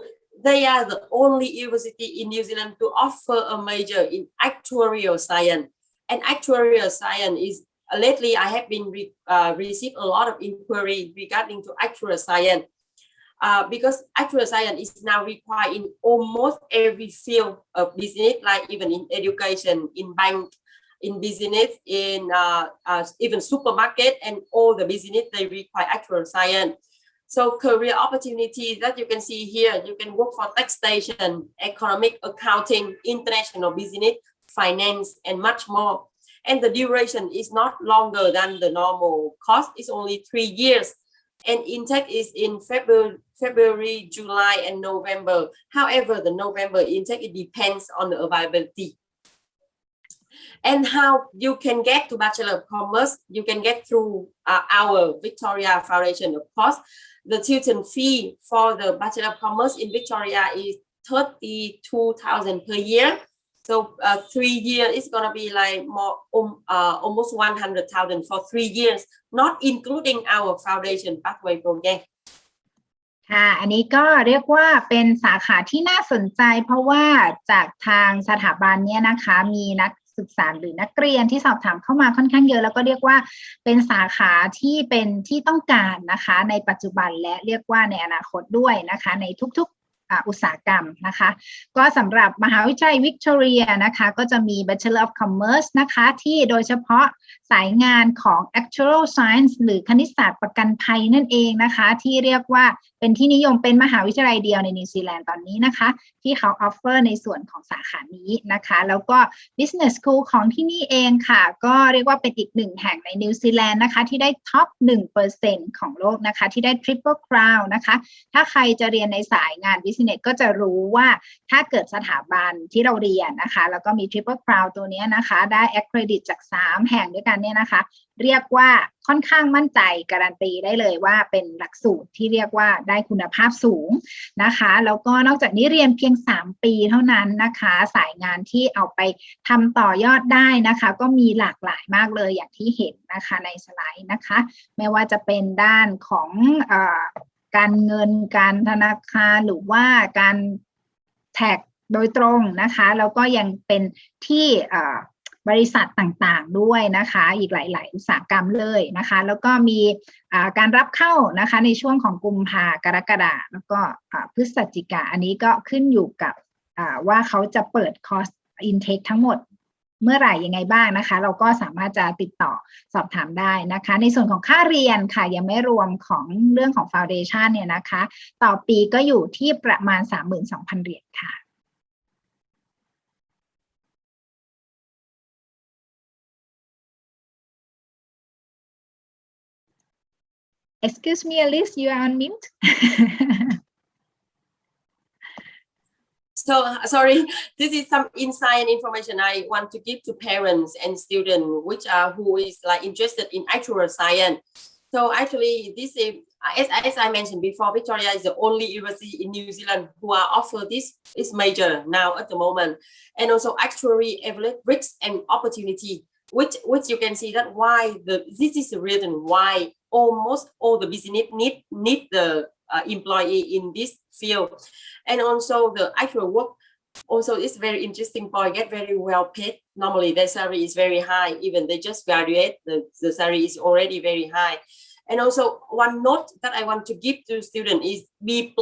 they are the only university in New Zealand to offer a major in actuarial science. And actuarial science is lately I have been received a lot of inquiry regarding to actuarial science. Because actuarial science is now required in almost every field of business, like even in education, in bank, in business, in even supermarket, and all the business they require actuarial science. So career opportunities that you can see here, you can work for taxation, economic accounting, international business, finance, and much more. And the duration is not longer than the normal course. It's only 3 years. And intake is in February, July, and November. However, the November intake, it depends on the availability. And how you can get to Bachelor of Commerce, you can get through our Victoria Foundation, of course. The tuition fee for the Bachelor of Commerce in Victoria is 32,000 per year. So 3 years is gonna be like more almost 100,000 for 3 years, not including our foundation pathway program. ค่ะอันนี้ก็เรียกว่าเป็นสาขาที่น่าสนใจเพราะว่าจากทางสถาบันเนี่ยนะคะมีนักศึกษาหรือนักเรียนที่สอบถามเข้ามาค่อนข้างเยอะแล้วก็เรียกว่าเป็นสาขาที่เป็นที่ต้องการนะคะในปัจจุบันและเรียกว่าในอนาคตด้วยนะคะในทุกอุตสาหกรรมนะคะก็สำหรับมหาวิทยาลัยวิกตอเรียนะคะก็จะมี Bachelor of Commerce นะคะที่โดยเฉพาะสายงานของ Actuarial Science หรือคณิตศาสตร์ประกันภัยนั่นเองนะคะที่เรียกว่าเป็นที่นิยมเป็นมหาวิทยาลัยเดียวในนิวซีแลนด์ตอนนี้นะคะที่เขา offer ในส่วนของสาขานี้นะคะแล้วก็ Business School ของที่นี่เองค่ะก็เรียกว่าเป็นอีกหนึ่งแห่งในนิวซีแลนด์นะคะที่ได้ท็อป 1% ของโลกนะคะที่ได้ Triple Crown นะคะถ้าใครจะเรียนในสายงานก็จะรู้ว่าถ้าเกิดสถาบันที่เราเรียนนะคะแล้วก็มี Triple Crown ตัวนี้นะคะได้ accredit จาก3แห่งด้วยกันเนี่ยนะคะเรียกว่าค่อนข้างมั่นใจการันตีได้เลยว่าเป็นหลักสูตรที่เรียกว่าได้คุณภาพสูงนะคะแล้วก็นอกจากนี้เรียนเพียง3ปีเท่านั้นนะคะสายงานที่เอาไปทำต่อยอดได้นะคะก็มีหลากหลายมากเลยอย่างที่เห็นนะคะในสไลด์นะคะไม่ว่าจะเป็นด้านของการเงินการธนาคารหรือว่าการแท็กโดยตรงนะคะแล้วก็ยังเป็นที่บริษัทต่างๆด้วยนะคะอีกหลายๆอุตสาหกรรมเลยนะคะแล้วก็มีการรับเข้านะคะในช่วงของกุมภากรกฎาแล้วก็พฤศจิกาอันนี้ก็ขึ้นอยู่กับว่าเขาจะเปิดคอร์ส intake ทั้งหมดเมื่อไหร่ยังไงบ้างนะคะเราก็สามารถจะติดต่อสอบถามได้นะคะในส่วนของค่าเรียนค่ะยังไม่รวมของเรื่องของ Foundation เนี่ยนะคะต่อปีก็อยู่ที่ประมาณ 32,000 เหรียญค่ะ Excuse me Alice you are on mute So sorry, this is some inside information I want to give to parents and students, which are who is like interested in actuarial science. So actually, this is as I mentioned before, Victoria is the only university in New Zealand who are offer this major now at the moment, and also actuary evaluate risks and opportunity, which you can see that why this is the reason why almost all the business need the employee in this field. And also the actual work also is very interesting point, get very well paid. Normally their salary is very high, even they just graduate, the salary is already very high. And also one note that I want to give to students is B+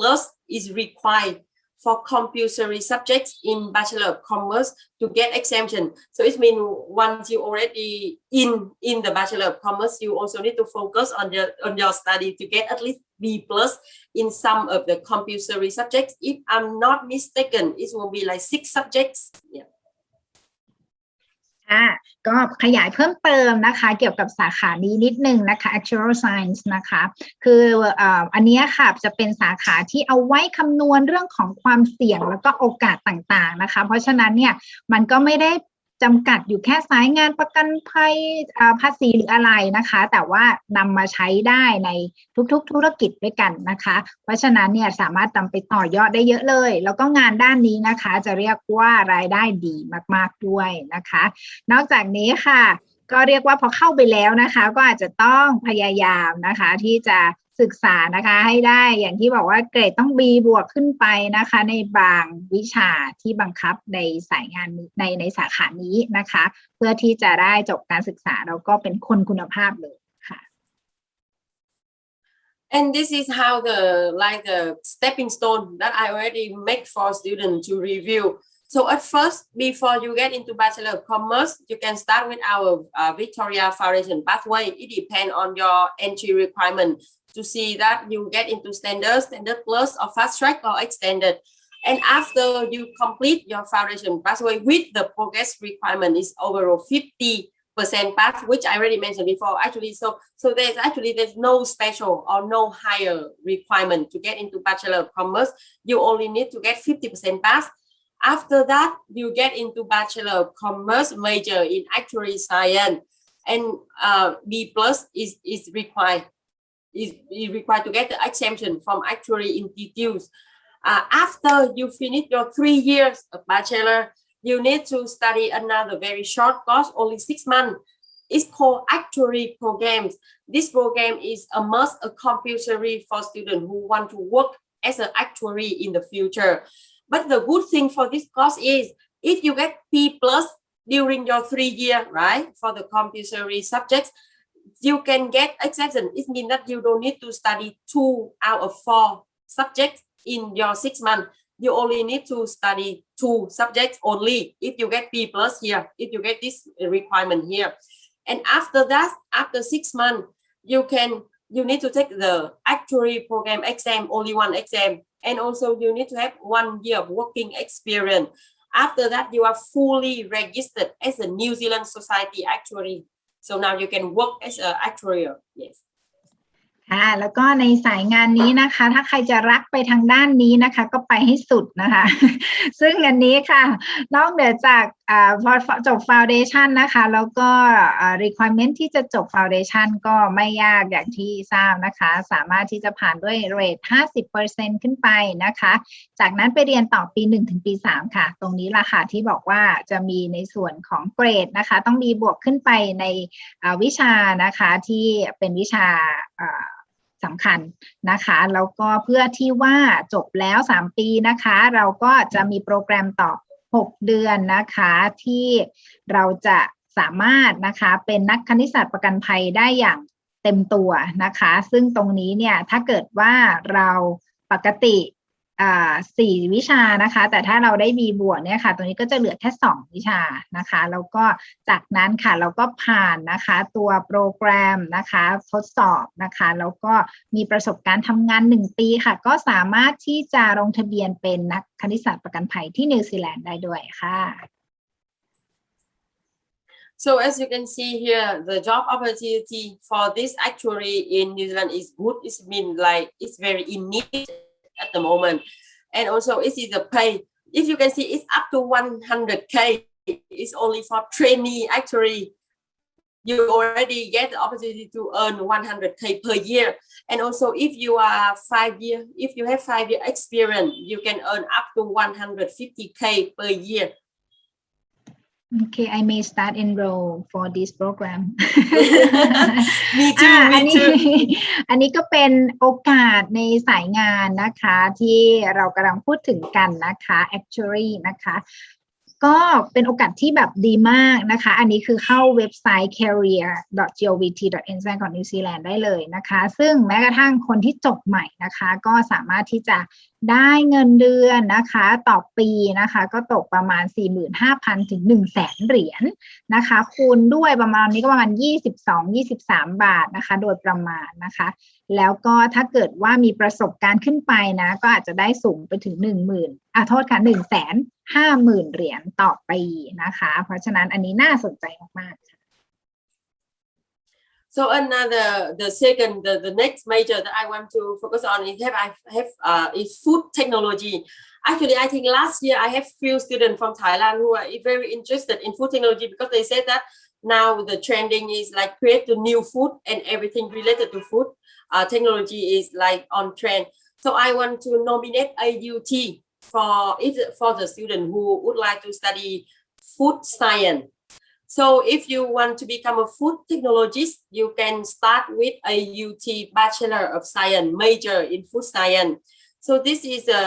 is required for compulsory subjects in Bachelor of Commerce to get exemption. So it means once you already in the Bachelor of Commerce, you also need to focus on your study to get at least B plus in some of the compulsory subjects. If I'm not mistaken, it will be like 6 subjects. Yeah. ก็ขยายเพิ่มเติมนะคะเกี่ยวกับสาขานี้นิดนึงนะคะ Actuary Science นะคะคืออันนี้ค่ะจะเป็นสาขาที่เอาไว้คำนวณเรื่องของความเสี่ยงแล้วก็โอกาสต่างๆนะคะเพราะฉะนั้นเนี่ยมันก็ไม่ได้จำกัดอยู่แค่สายงานประกันภัยภาษีหรืออะไรนะคะแต่ว่านำมาใช้ได้ในทุกๆธุรกิจด้วยกันนะคะเพราะฉะนั้นเนี่ยสามารถนำไปต่อยอดได้เยอะเลยแล้วก็งานด้านนี้นะคะจะเรียกว่ารายได้ดีมากๆด้วยนะคะนอกจากนี้ค่ะก็เรียกว่าพอเข้าไปแล้วนะคะก็อาจจะต้องพยายามนะคะที่จะศึกษานะคะให้ได้อย่างที่บอกว่าเกรดต้อง B บวกขึ้นไปนะคะในบางวิชาที่บังคับในสายงานในสาขานี้นะคะเพื่อที่จะได้จบการศึกษาแล้วก็เป็นคนคุณภาพเลยค่ะ And this is how the stepping stone that I already make for students to review. So at first, before you get into Bachelor of Commerce, you can start with our Victoria Foundation pathway. It depends on your entry requirement to see that you get into standard plus or fast track or extended. And after you complete your foundation pathway with the progress requirement is overall 50% pass, which I already mentioned before. Actually, so there's no special or no higher requirement to get into Bachelor of Commerce. You only need to get 50% pass. After that, you get into Bachelor of Commerce major in Actuary Science, and B plus is required. Is required to get the exemption from Actuary Institutes. After you finish your 3 years of bachelor, you need to study another very short course, only 6 months. It's called Actuary Programs. This program is a must, a compulsory for students who want to work as an actuary in the future. But the good thing for this course is if you get P plus during your 3 year, right, for the compulsory subjects, you can get exemption. It means that you don't need to study 2 out of 4 subjects in your 6 months. You only need to study 2 subjects only if you get P plus here, if you get this requirement here. And after that, after 6 months, you need to take the actuary program exam, only 1 exam. And also you need to have 1 year of working experience. After that, you are fully registered as a New Zealand Society Actuary. So now you can work as an actuarial. Yes. แล้วก็ในสายงานนี้นะคะถ้าใครจะรักไปทางด้านนี้นะคะก็ไปให้สุดนะคะ ซึ่งอันนี้ค่ะนอกเหนือจากพอจบ Foundation นะคะแล้วก็requirement ที่จะจบ Foundation ก็ไม่ยากอย่างที่ทราบนะคะสามารถที่จะผ่านด้วยเรท 50% ขึ้นไปนะคะจากนั้นไปเรียนต่อปี 1 ถึงปี 3 ค่ะตรงนี้ล่ะค่ะที่บอกว่าจะมีในส่วนของเกรดนะคะต้องมีบวกขึ้นไปในวิชานะคะที่เป็นวิชาสำคัญนะคะแล้วก็เพื่อที่ว่าจบแล้ว3 ปีนะคะเราก็จะมีโปรแกรมต่อ6 เดือนนะคะที่เราจะสามารถนะคะเป็นนักคณิตศาสตร์ประกันภัยได้อย่างเต็มตัวนะคะซึ่งตรงนี้เนี่ยถ้าเกิดว่าเราปกติ4 วิชานะคะแต่ถ้าเราได้ B บวกเนี่ยค่ะตรงนี้ก็จะเหลือแค่2 วิชานะคะแล้วก็จากนั้นค่ะเราก็ผ่านนะคะตัวโปรแกรมนะคะทดสอบนะคะแล้วก็มีประสบการณ์ทำงาน1 ปีค่ะก็สามารถที่จะลงทะเบียนเป็นนักคณิตศาสตร์ประกันภัยที่นิวซีแลนด์ได้ด้วยค่ะ So as you can see here, the job opportunity for this actuary in New Zealand is good. It's been like it's very in need at the moment, and also it is the pay. If you can see, it's up to 100K. It's only for trainee actuary. You already get the opportunity to earn 100K per year, and also if you are 5 year, if you have 5 year experience, you can earn up to 150K per year. Okay, I may start enroll for this program. Me too, me too. อันนี้ก็เป็นโอกาสในสายงานนะคะที่เรากำลังพูดถึงกันนะคะ Actuary นะคะ ก็เป็นโอกาสที่แบบดีมากนะคะอันนี้คือเข้าเว็บไซต์ career.govt.nz ของนิวซีแลนด์ได้เลยนะคะซึ่งแม้กระทั่งคนที่จบใหม่นะคะก็สามารถที่จะได้เงินเดือนนะคะต่อปีนะคะก็ตกประมาณ 45,000 ถึง 100,000 เหรียญนะคะคูณด้วยประมาณนี้ก็ประมาณ 22-23 บาทนะคะโดยประมาณนะคะแล้วก็ถ้าเกิดว่ามีประสบการณ์ขึ้นไปนะก็อาจจะได้สูงไปถึง 10,000โทษค่ะ 150,000 เหรียญต่อปีนะคะเพราะฉะนั้นอันนี้น่าสนใจมากๆ So the next major that I want to focus on is food technology. Actually, I think last year I have few students from Thailand who are very interested in food technology because they said that now the trending is like create the new food and everything related to food. Technology is like on trend. So I want to nominate a UT for the student who would like to study food science. So if you want to become a food technologist, you can start with a UT Bachelor of Science major in food science. So this is the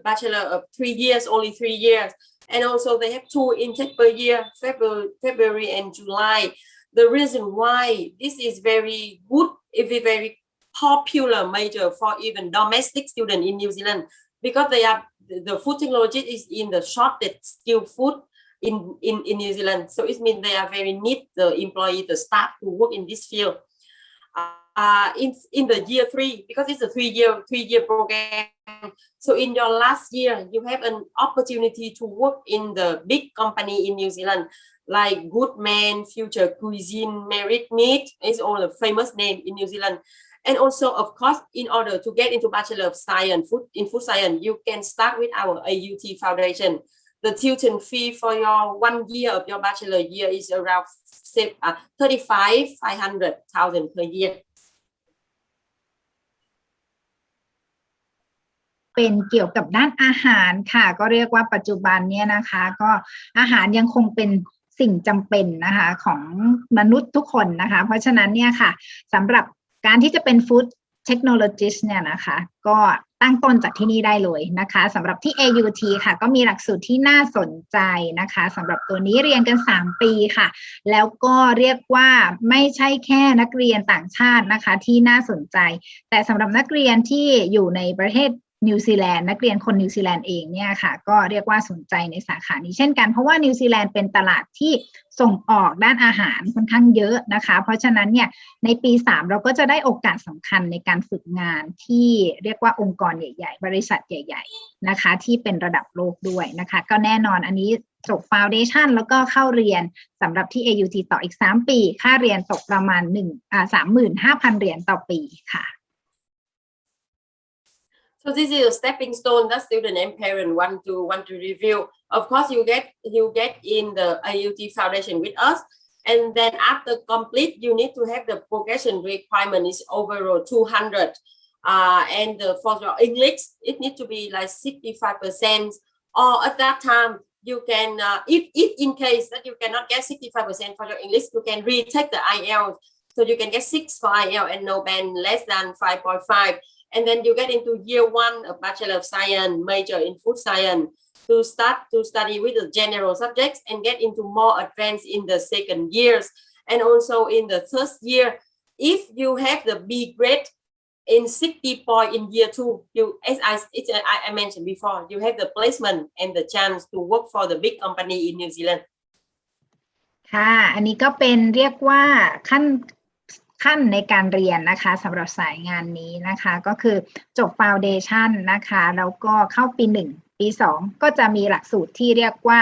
Bachelor of 3 years, only 3 years. And also they have 2 intake per year, February and July. The reason why this is very good, if a very popular major for even domestic students in New Zealand, because the food technology is in the shortage skilled food in New Zealand. So it means they are very need the employee to start to work in this field. In the year 3, because it's a 3-year program. So in your last year, you have an opportunity to work in the big company in New Zealand, like Goodman, Future Cuisine, Merit Meat is all the famous name in New Zealand. And also, of course, in order to get into Bachelor of Science in food science, you can start with our AUT Foundation. The tuition fee for your 1 year of your bachelor year is around 35,500 per year. เป็นเกี่ยวกับด้านอาหารค่ะก็เรียกว่าปัจจุบันเนี่ยนะคะก็อาหารยังคงเป็นสิ่งจำเป็นนะคะของมนุษย์ทุกคนนะคะเพราะฉะนั้นเนี่ยค่ะสำหรับการที่จะเป็น Food Technologist เนี่ยนะคะก็ตั้งต้นจากที่นี่ได้เลยนะคะสำหรับที่ AUT ค่ะก็มีหลักสูตรที่น่าสนใจนะคะสำหรับตัวนี้เรียนกัน3 ปีค่ะแล้วก็เรียกว่าไม่ใช่แค่นักเรียนต่างชาตินะคะที่น่าสนใจแต่สำหรับนักเรียนที่อยู่ในประเทศนิวซีแลนด์นักเรียนคนนิวซีแลนด์เองเนี่ยค่ะก็เรียกว่าสนใจในสาขานี้เช่นกันเพราะว่านิวซีแลนด์เป็นตลาดที่ส่งออกด้านอาหารค่อนข้างเยอะนะคะเพราะฉะนั้นเนี่ยในปี3เราก็จะได้โอกาสสำคัญในการฝึกงานที่เรียกว่าองค์กรใหญ่ๆบริษัทใหญ่ๆนะคะที่เป็นระดับโลกด้วยนะคะก็แน่นอนอันนี้จบ Foundation แล้วก็เข้าเรียนสำหรับที่ AUT ต่ออีก3 ปีค่าเรียนตกประมาณ35,000 เหรียญต่อปีค่ะSo this is a stepping stone that student and parent want to review. Of course, you get in the AUT Foundation with us, and then after complete, you need to have the progression requirement is overall 200. And for your English, it needs to be like 65%. Or at that time, you can, if in case that you cannot get 65% for your English, you can retake the IELTS. So you can get 6 for IELTS and no band less than 5.5. And then you get into year 1 of Bachelor of Science, major in food science, to start to study with the general subjects and get into more advanced in the second years. And also in the third year, if you have the B grade in 60 point in year 2, you, as I mentioned before, you have the placement and the chance to work for the big company in New Zealand. ค่ะอันนี้ก็เป็นเรียกว่าขั้นในการเรียนนะคะสำหรับสายงานนี้นะคะก็คือจบ Foundation นะคะแล้วก็เข้าปี 1 ปี 2 ก็จะมีหลักสูตรที่เรียกว่า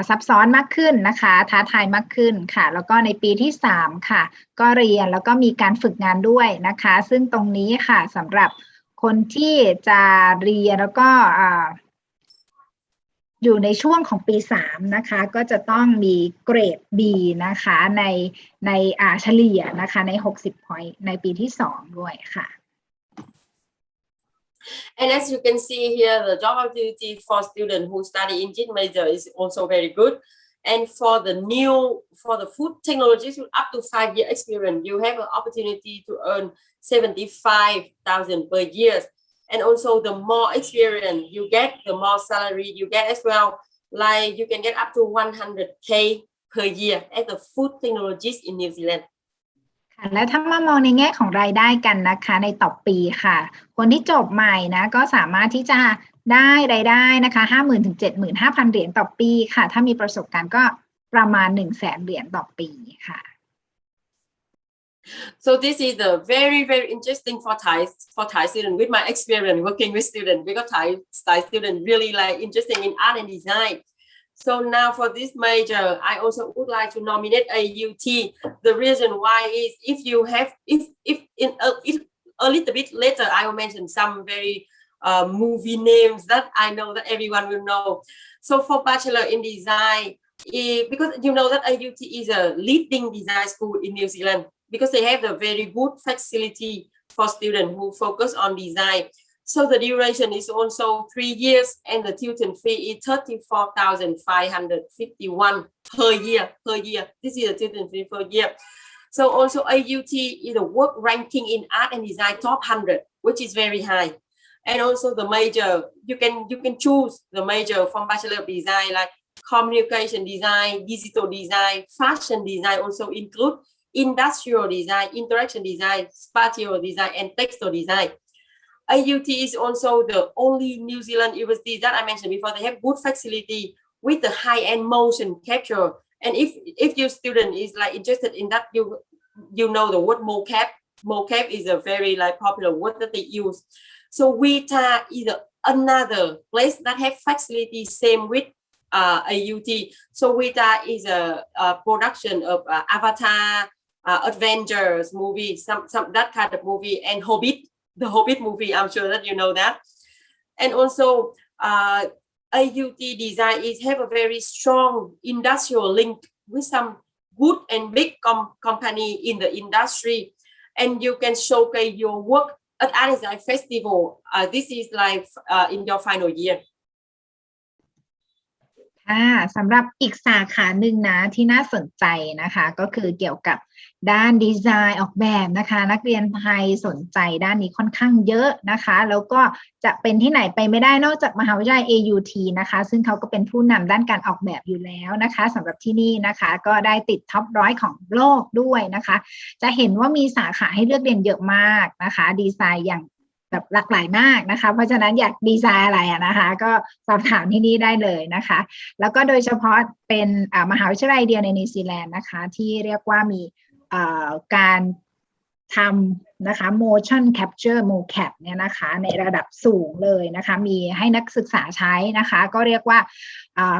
ซับซ้อนมากขึ้นนะคะท้าทายมากขึ้นค่ะแล้วก็ในปีที่3ค่ะก็เรียนแล้วก็มีการฝึกงานด้วยนะคะซึ่งตรงนี้ค่ะสำหรับคนที่จะเรียนแล้วก็อยู่ในช่วงของปี3นะคะก็จะต้องมีเกรด B นะคะในเฉลี่ยนะคะใน60 point ในปีที่2ด้วยค่ะ And as you can see here, the job opportunity for students who study engineering major is also very good. And for the food technologies with up to 5-year experience, you have an opportunity to earn 75,000 per year. And also the more experience you get, the more salary you get as well. like you can get up to 100K per year as a food technologist in New Zealand ค่ะแล้วถ้ามามองในแง่ของรายได้กันนะคะในต่อปีค่ะคนที่จบใหม่นะก็สามารถที่จะได้รายได้นะคะ 50,000 ถึง 75,000 เหรียญต่อปีค่ะถ้ามีประสบการณ์ก็ประมาณ 100,000 เหรียญต่อปีค่ะ So this is the very interesting for Thai student with my experience working with students because Thai students really like interesting in art and design. So now for this major, I also would like to nominate AUT. The reason why is if in a little bit later I will mention some very movie names that I know that everyone will know. So for bachelor in design, because you know that AUT is a leading design school in New Zealand because they have a very good facility for students who focus on design. So the duration is also 3 years and the tuition fee is 34,551 per year. This is the tuition fee per year. So also AUT is a work ranking in art and design top 100, which is very high. And also the major, you can choose the major from Bachelor of Design like communication design, digital design, fashion design also include industrial design, interaction design, spatial design, and textile design. AUT is also the only New Zealand university that I mentioned before. They have good facility with the high-end motion capture. And if your student is like interested in that, you know the word mocap. Mocap is a very like popular word that they use. So WITA is another place that have facility same with AUT. So WITA is a production of Avatar, Avengers movie, some that kind of movie, and Hobbit, the Hobbit movie. I'm sure that you know that. And also AUT design is have a very strong industrial link with some good and big company in the industry, and you can showcase your work at Art Design Festival. This is like in your final year. สำหรับอีกสาขาหนึ่งนะที่น่าสนใจนะคะก็คือเกี่ยวกับด้านดีไซน์ออกแบบนะคะนักเรียนไทยสนใจด้านนี้ค่อนข้างเยอะนะคะแล้วก็จะเป็นที่ไหนไปไม่ได้นอกจากมหาวิทยาลัย AUT นะคะซึ่งเขาก็เป็นผู้นำด้านการออกแบบอยู่แล้วนะคะสำหรับที่นี่นะคะก็ได้ติดท็อป100ของโลกด้วยนะคะจะเห็นว่ามีสาขาให้เลือกเรียนเยอะมากนะคะดีไซน์อย่างแบบหลากหลายมากนะคะเพราะฉะนั้นอยากดีไซน์อะไรนะคะก็สอบถามที่นี่ได้เลยนะคะแล้วก็โดยเฉพาะเป็นมหาวิทยาลัยเดียวในนิวซีแลนด์นะคะที่เรียกว่ามีการทำนะคะ motion capture mocap เนี่ยนะคะในระดับสูงเลยนะคะมีให้นักศึกษาใช้นะคะก็เรียกว่า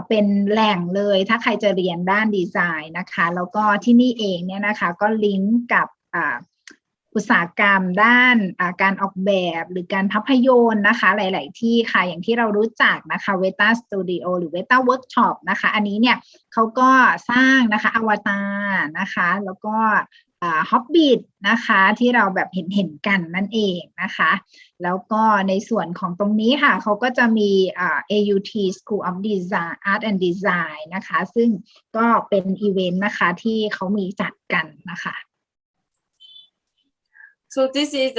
เป็นแหล่งเลยถ้าใครจะเรียนด้านดีไซน์นะคะแล้วก็ที่นี่เองเนี่ยนะคะก็ลิงก์กับอุตสาหกรรมด้านการออกแบบหรือการภาพยนตร์นะคะหลายๆที่ค่ะอย่างที่เรารู้จักนะคะเวต้าสตูดิโอหรือเวต้าเวิร์กช็อปนะคะอันนี้เนี่ยเขาก็สร้างนะคะอวตารนะคะแล้วก็ฮอบบิทนะคะที่เราแบบเห็นกันนั่นเองนะคะแล้วก็ในส่วนของตรงนี้ค่ะเขาก็จะมีAUT School of Design Art and Design นะคะซึ่งก็เป็นอีเวนต์นะคะที่เขามีจัดกันนะคะ So this is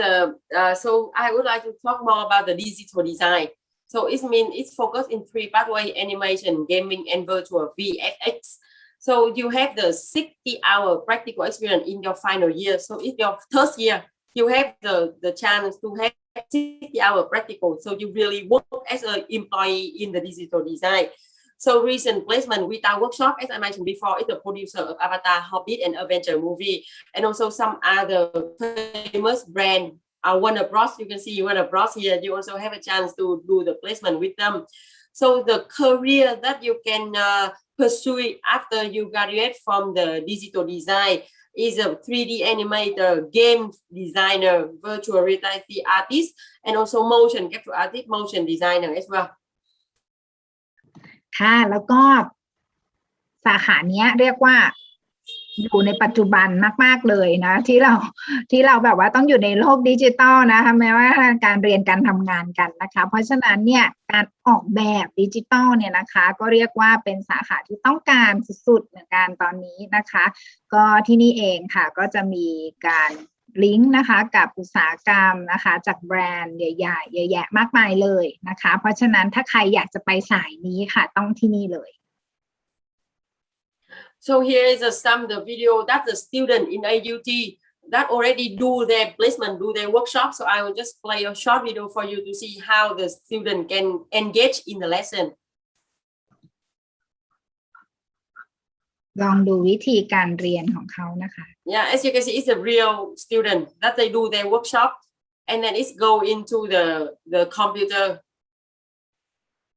so I would like to talk more about the digital design. So it means it's focused in 3 pathways: animation, gaming, and virtual VFX. So you have the 60-hour practical experience in your final year. So in your first year, you have the chance to have 60-hour practical. So you really work as an employee in the digital design. So recent placement with our workshop, as I mentioned before, is the producer of Avatar, Hobbit, and Avenger movie, and also some other famous brand. Warner Bros. You can see Warner Bros. Here. You also have a chance to do the placement with them. So the career that you can pursue after you graduate from the digital design is a 3D animator, game designer, virtual reality artist, and also motion capture artist, motion designer as well. ค่ะแล้วก็สาขานี้เรียกว่าอยู่ในปัจจุบันมากๆเลยนะที่เราแบบว่าต้องอยู่ในโลกดิจิตอลนะคะแม้ว่าการเรียนการทำงานกันนะคะเพราะฉะนั้นเนี่ยการออกแบบดิจิตอลเนี่ยนะคะก็เรียกว่าเป็นสาขาที่ต้องการสุดๆเหมือนกันตอนนี้นะคะก็ที่นี่เองค่ะก็จะมีการ ลิงก์นะคะกับอุตสาหกรรมนะคะจากแบรนด์ใหญ่ๆเยอะแยะมากมายเลยนะคะเพราะฉะนั้นถ้าใครอยากจะไปสายนี้ค่ะต้องที่นี่เลย So here is the video that the student in AUT that already do their placement, do their workshop. So I will just play a short video for you to see how the student can engage in the lesson. ลองดูวิธีการเรียนของเขานะคะ Yeah, as you can see, it's a real student that they do their workshop and then it's go into the computer.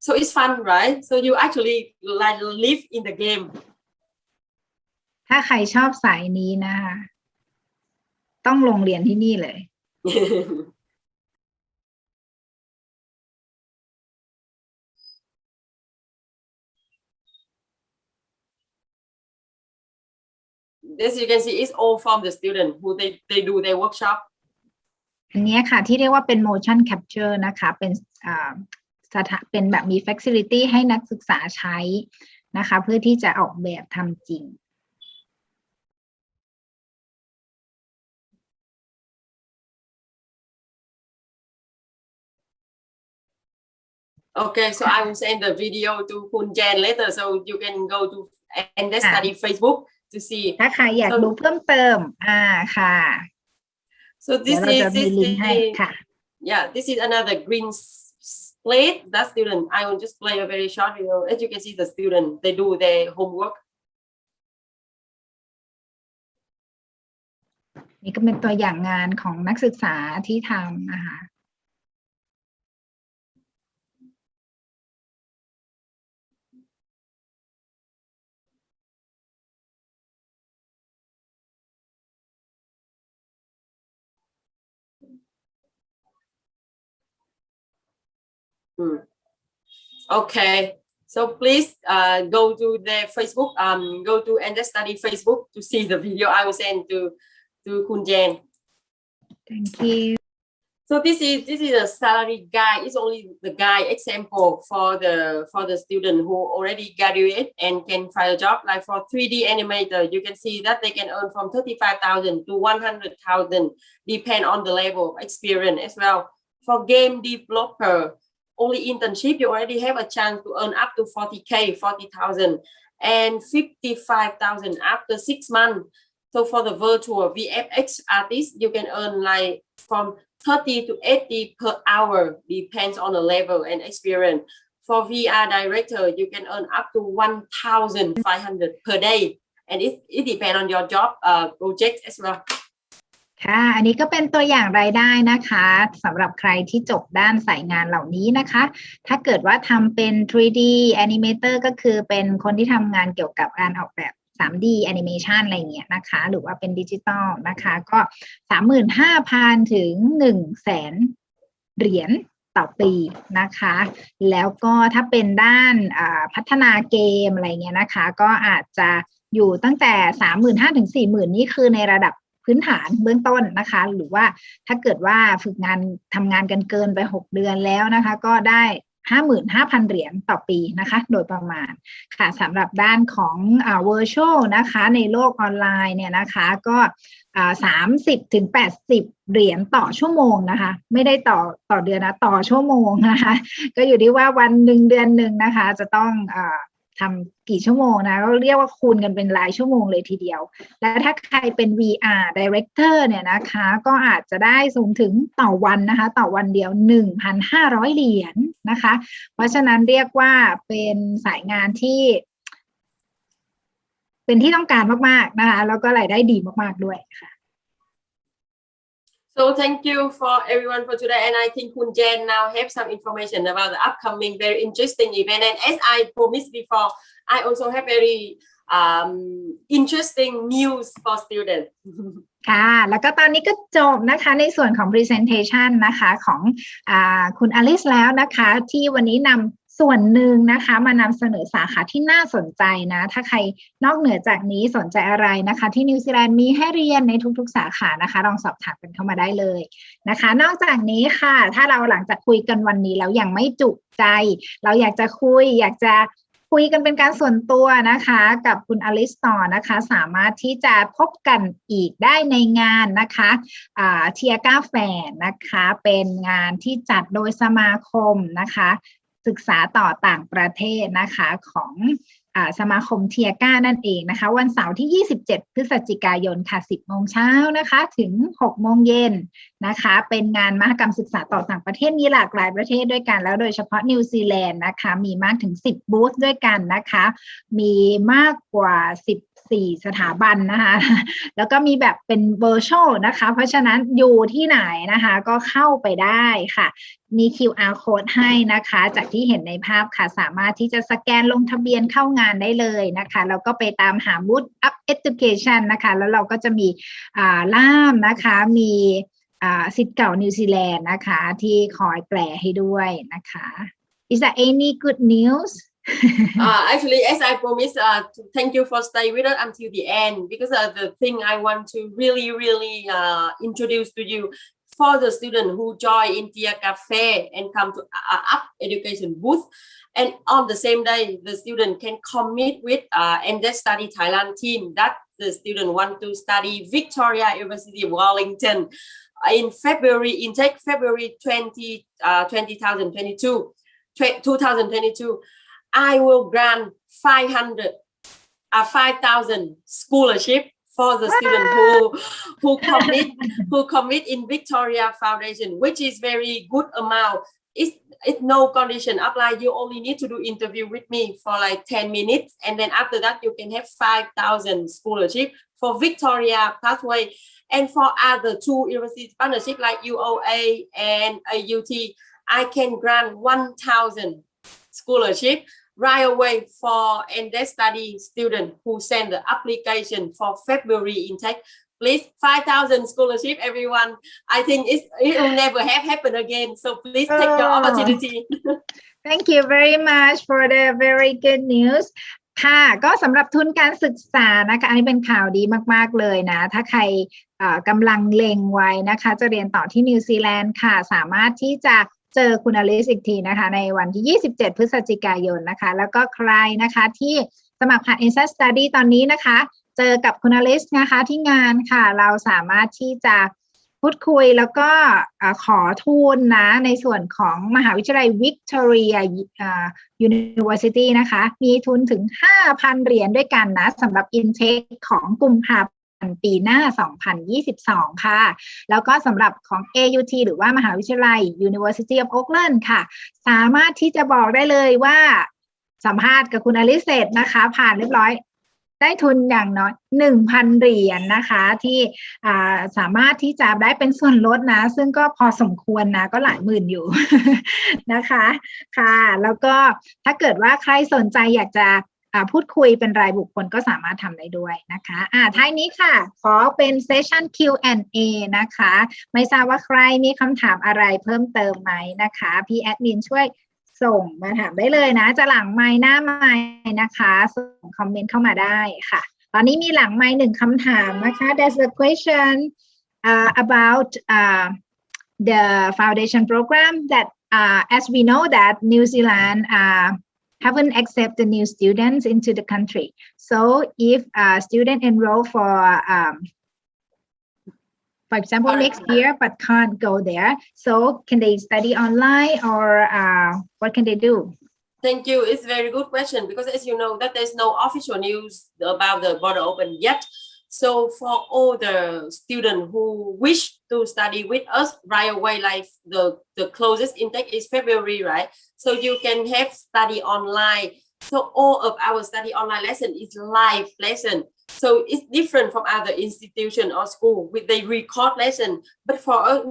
So it's fun, right? So you actually like live in the game. ถ้าใครชอบสายนี้นะคะต้องลงเรียนที่นี่เลย As you can see, it's all from the student who they do their workshop. อันนี้ค่ะที่เรียกว่าเป็น motion capture นะคะเป็นเป็นแบบมี facility ให้นักศึกษาใช้นะคะเพื่อที่จะออกแบบทำจริง Okay, so I will send the video to Kun Jen later, so you can go to and study Facebook to see. ถ้าใครอยากดูเพิ่มเติมค่ะ So this yeah this is another green plate. That student, I will just play a very short video. As you can see, the student they do their homework. นี่ก็เป็นตัวอย่างงานของนักศึกษาที่ทำนะคะ Okay, so please go to their Facebook, go to and study Facebook to see the video I will send to Kun Jen. Thank you. So this is a salary guide. It's only the guide example for the student who already graduate and can find a job. Like for 3D animator, you can see that they can earn from 35,000 to 100,000, depend on the level of experience as well. For game developer, only internship, you already have a chance to earn up to 40K, 40,000 and 55,000 after 6 months. So for the virtual VFX artist, you can earn like from 30 to 80 per hour, depends on the level and experience. For VR director, you can earn up to 1,500 per day. And it depends on your job project as well. ค่ะอันนี้ก็เป็นตัวอย่างรายได้นะคะสำหรับใครที่จบด้านสายงานเหล่านี้นะคะถ้าเกิดว่าทำเป็น 3D animator ก็คือเป็นคนที่ทำงานเกี่ยวกับการออกแบบ 3D animation อะไรเงี้ยนะคะหรือว่าเป็นดิจิตอลนะคะก็ 35,000 ถึง 100,000 เหรียญต่อปีนะคะแล้วก็ถ้าเป็นด้านพัฒนาเกมอะไรเงี้ยนะคะก็อาจจะอยู่ตั้งแต่ 35,000 ถึง 40,000 นี่คือในระดับพื้นฐานเบื้องต้นนะคะหรือว่าถ้าเกิดว่าฝึกงานทำงานกันเกินไป6เดือนแล้วนะคะก็ได้ 55,000 เหรียญต่อปีนะคะโดยประมาณค่ะสำหรับด้านของvirtual นะคะในโลกออนไลน์เนี่ยนะคะก็30 ถึง 80 เหรียญต่อชั่วโมงนะคะไม่ได้ต่อเดือนนะต่อชั่วโมงนะคะก็อยู่ที่ว่าวันหนึ่งเดือนหนึ่งนะคะจะต้องทำกี่ชั่วโมงนะก็เรียกว่าคูณกันเป็นรายชั่วโมงเลยทีเดียวและถ้าใครเป็น VR Director เนี่ยนะคะก็อาจจะได้สูงถึงต่อวันนะคะต่อวันเดียว 1,500 เหรียญนะคะเพราะฉะนั้นเรียกว่าเป็นสายงานที่เป็นที่ต้องการมากๆนะคะแล้วก็รายได้ดีมากๆด้วยค่ะ So thank you for everyone for today, and I think Kun Jen now have some information about the upcoming very interesting event. And as I promised before, I also have very interesting news for students. ค่ะแล้วก็ตอนนี้ก็จบนะคะในส่วนของ presentation นะคะของคุณอลิซแล้วนะคะที่วันนี้นำส่วนหนึ่งนะคะมานำเสนอสาขาที่น่าสนใจนะถ้าใครนอกเหนือจากนี้สนใจอะไรนะคะที่นิวซีแลนด์มีให้เรียนในทุกๆสาขานะคะลองสอบถามกันเข้ามาได้เลยนะคะนอกจากนี้ค่ะถ้าเราหลังจากคุยกันวันนี้แล้วยังไม่จุใจเราอยากจะคุยอยากจะพู คุยกันเป็นการส่วนตัวนะคะกับคุณอลิสต่อนะคะสามารถที่จะพบกันอีกได้ในงานนะคะTIECA Fair นะคะเป็นงานที่จัดโดยสมาคมนะคะศึกษาต่อต่างประเทศนะคะของสมาคมTIECAนั่นเองนะคะวันเสาร์ที่27พฤศจิกายนค่ะ10 โมงเช้านะคะถึง6 โมงเย็นนะคะเป็นงานมหกรรมศึกษาต่อต่างประเทศมีหลากหลายประเทศด้วยกันแล้วโดยเฉพาะนิวซีแลนด์นะคะมีมากถึง10บูธด้วยกันนะคะมีมากกว่า14 สถาบันนะคะแล้วก็มีแบบเป็น virtual นะคะเพราะฉะนั้นอยู่ที่ไหนนะคะก็เข้าไปได้ค่ะมี QR code ให้นะคะจากที่เห็นในภาพค่ะสามารถที่จะสแกนลงทะเบียนเข้างานได้เลยนะคะแล้วก็ไปตามหาบูธ Up Education นะคะแล้วเราก็จะมีล่ามนะคะมีศิษย์เก่านิวซีแลนด์นะคะที่คอยแปลให้ด้วยนะคะ Is there any good news? Actually, as I promised, thank you for staying with us until the end because the thing I want to really introduce to you for the student who join in TIECA Fair and come to Up Education booth. And on the same day, the student can commit with and that study Thailand team that the student want to study Victoria University of Wellington in February, intake February 2022. I will grant 5,000 scholarship for the student who commit in Victoria Foundation, which is very good amount. It's no condition apply. You only need to do interview with me for like 10 minutes, and then after that you can have 5,000 scholarship for Victoria pathway, and for other two university partnership like UOA and AUT, I can grant 1,000 scholarship right away for NDES study student who send the application for February intake. Please, 5,000 scholarship, everyone. I think it will never have happened again. So please take your opportunity. Thank you very much for the very good news. ค่ะก็สำหรับทุนการศึกษานะคะอันนี้เป็นข่าวดีมากๆเลยนะถ้าใครกำลังเล็งไว้นะคะจะเรียนต่อที่นิวซีแลนด์ค่ะสามารถที่จะเจอคุณอลิสอีกทีนะคะในวันที่27พฤศจิกายนนะคะแล้วก็ใครนะคะที่สมัครผ่าน NSAT Study ตอนนี้นะคะเจอกับคุณอลิสนะคะที่งานค่ะเราสามารถที่จะพูดคุยแล้วก็ขอทุนนะในส่วนของมหาวิทยาลัย Victoria University นะคะมีทุนถึง 5,000 เหรียญด้วยกันนะสำหรับ intake ของกุมภาพันธ์ปีหน้า2022ค่ะแล้วก็สำหรับของ AUT หรือว่ามหาวิทยาลัย University of Auckland ค่ะสามารถที่จะบอกได้เลยว่าสัมภาษณ์กับคุณอลิสเสร็จนะคะผ่านเรียบร้อยได้ทุนอย่างน้อย 1,000 เหรียญนะคะที่สามารถที่จะได้เป็นส่วนลดนะซึ่งก็พอสมควรนะก็หลายหมื่นอยู่ นะคะค่ะแล้วก็ถ้าเกิดว่าใครสนใจอยากจะพูดคุยเป็นรายบุคคลก็สามารถทำได้ด้วยนะคะท้ายนี้ค่ะขอเป็นเซสชั่น Q&A นะคะไม่ทราบว่าใครมีคำถามอะไรเพิ่มเติมไหมนะคะพี่แอดมินช่วยส่งมาถามได้เลยนะจะหลังไมค์หน้าไมค์นะคะส่งคอมเมนต์เข้ามาได้ค่ะตอนนี้มีหลังไมค์1คำถามนะคะ There's a question about the foundation program that as we know that New Zealand haven't accepted the new students into the country. So if a student enroll for example, next year, but can't go there. So can they study online or what can they do? Thank you. It's a very good question because as you know that there's no official news about the border open yet. So for all the students who wish to study with us right away, like the closest intake is February, right? So you can have study online. So all of our study online lesson is live lesson. So it's different from other institution or school with the record lesson. But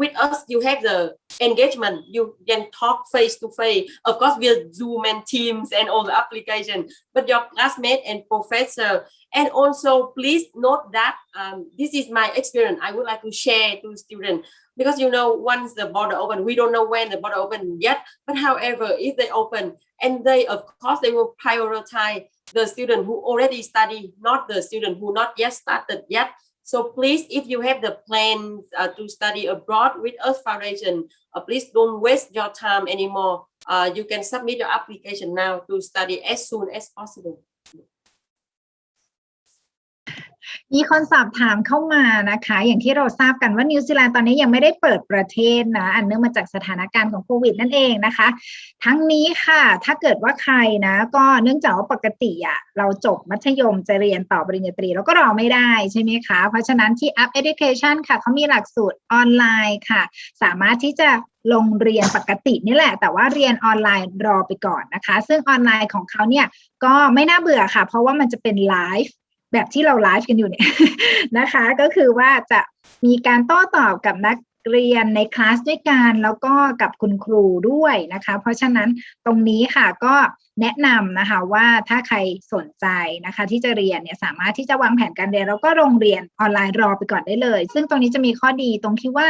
with us, you have the engagement. You can talk face to face. Of course, with Zoom and Teams and all the application. But your classmate and professor. And also, please note that this is my experience. I would like to share to students because you know once the border open, we don't know when the border open yet. But however, if they open, and they of course they will prioritize the student who already study, not the student who not yet started yet. So please, if you have the plans to study abroad with us foundation, please don't waste your time anymore. you can submit your application now to study as soon as possible. มีคนสอบถามเข้ามานะคะอย่างที่เราทราบกันว่านิวซีแลนด์ตอนนี้ยังไม่ได้เปิดประเทศนะอันเนื่องมาจากสถานการณ์ของโควิดนั่นเองนะคะทั้งนี้ค่ะถ้าเกิดว่าใครนะก็เนื่องจากว่าปกติอ่ะเราจบมัธยมจะเรียนต่อปริญญาตรีเราก็รอไม่ได้ใช่ไหมคะเพราะฉะนั้นที่ Up Education ค่ะเขามีหลักสูตรออนไลน์ค่ะสามารถที่จะลงเรียนปกตินี่แหละแต่ว่าเรียนออนไลน์รอไปก่อนนะคะซึ่งออนไลน์ของเขาเนี่ยก็ไม่น่าเบื่อค่ะเพราะว่ามันจะเป็นไลฟ์แบบที่เราไลฟ์กันอยู่เนี่ย นะคะก็คือว่าจะมีการโต้ตอบกับนักเรียนในคลาสด้วยกันแล้วก็กับคุณครูด้วยนะคะเพราะฉะนั้นตรงนี้ค่ะก็แนะนำนะคะว่าถ้าใครสนใจนะคะที่จะเรียนเนี่ยสามารถที่จะวางแผนการเรียนแล้วก็โรงเรียนออนไลน์รอไปก่อนได้เลยซึ่งตรงนี้จะมีข้อดีตรงที่ว่า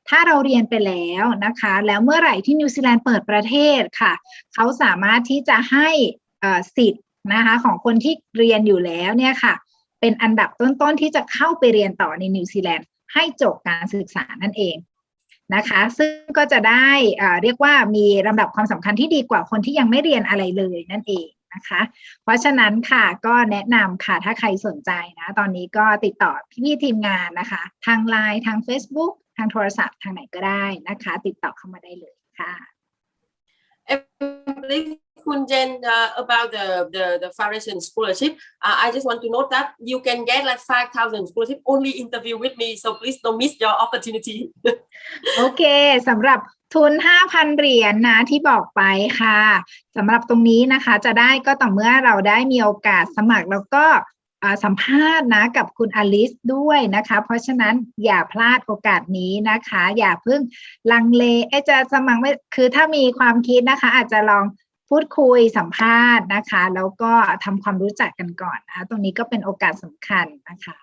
ถ้าเราเรียนไปแล้วนะคะแล้วเมื่อไหร่ที่นิวซีแลนด์เปิดประเทศค่ะเขาสามารถที่จะให้สิทธิ์นะคะของคนที่เรียนอยู่แล้วเนี่ยค่ะเป็นอันดับต้นๆที่จะเข้าไปเรียนต่อในนิวซีแลนด์ให้จบการศึกษานั่นเองนะคะซึ่งก็จะได้เรียกว่ามีลำดับความสำคัญที่ดีกว่าคนที่ยังไม่เรียนอะไรเลยนั่นเองนะคะเพราะฉะนั้นค่ะก็แนะนำค่ะถ้าใครสนใจนะตอนนี้ก็ติดต่อพี่ๆทีมงานนะคะทาง LINE ทาง Facebook ทางโทรศัพท์ทางไหนก็ได้นะคะติดต่อเข้ามาได้เลยค่ะ Kunjen, about the foundation scholarship, I just want to note that you can get like 5,000 scholarship only interview with me, so please don't miss your opportunity. โอเคสำหรับทุน 5,000 เหรียญนะที่บอกไปค่ะสำหรับตรงนี้นะคะจะได้ก็ต่อเมื่อเราได้มีโอกาสสมัครแล้วก็สัมภาษณ์นะกับคุณอลิสด้วยนะคะเพราะฉะนั้นอย่าพลาดโอกาสนี้นะคะอย่าเพิ่งลังเลจะสมัครไม่คือถ้ามีความคิดนะคะอาจจะลองพูดคุยสัมภาษณ์นะคะแล้วก็ทำความรู้จักกันก่อนนะคะตรงนี้ก็เป็นโอกาสสำคัญนะคะ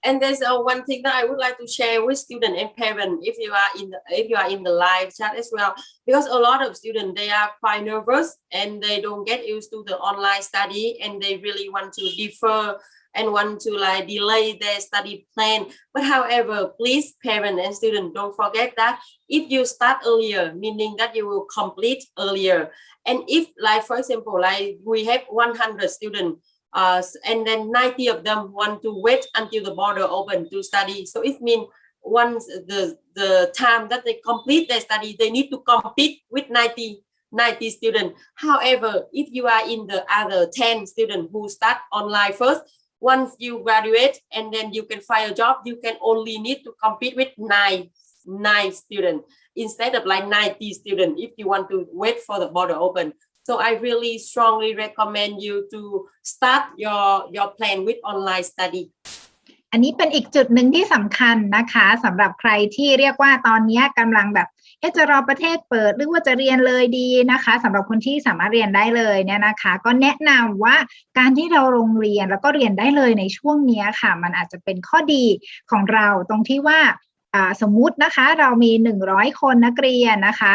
And there's one thing that I would like to share with students and parents if you are in the live chat as well, because a lot of students they are quite nervous and they don't get used to the online study and they really want to defer and want to like delay their study plan. But however, please parents and students don't forget that if you start earlier, meaning that you will complete earlier. And if like for example, like we have 100 students. And then 90 of them want to wait until the border open to study. So it means once the time that they complete their study, they need to compete with 90 students. However, if you are in the other 10 students who start online first, once you graduate and then you can find a job, you can only need to compete with nine students instead of like 90 students if you want to wait for the border open. So I really strongly recommend you to start your plan with online study. อันนี้เป็นอีกจุดหนึ่งที่สำคัญนะคะสำหรับใครที่เรียกว่าตอนนี้กำลังแบบจะรอประเทศเปิดหรือว่าจะเรียนเลยดีนะคะสำหรับคนที่สามารถเรียนได้เลยเนี่ยนะคะก็แนะนำว่าการที่เราลงเรียนแล้วก็เรียนได้เลยในช่วงนี้ค่ะมันอาจจะเป็นข้อดีของเราตรงที่ว่าสมมุตินะคะเรามี100คนนักเรียนนะคะ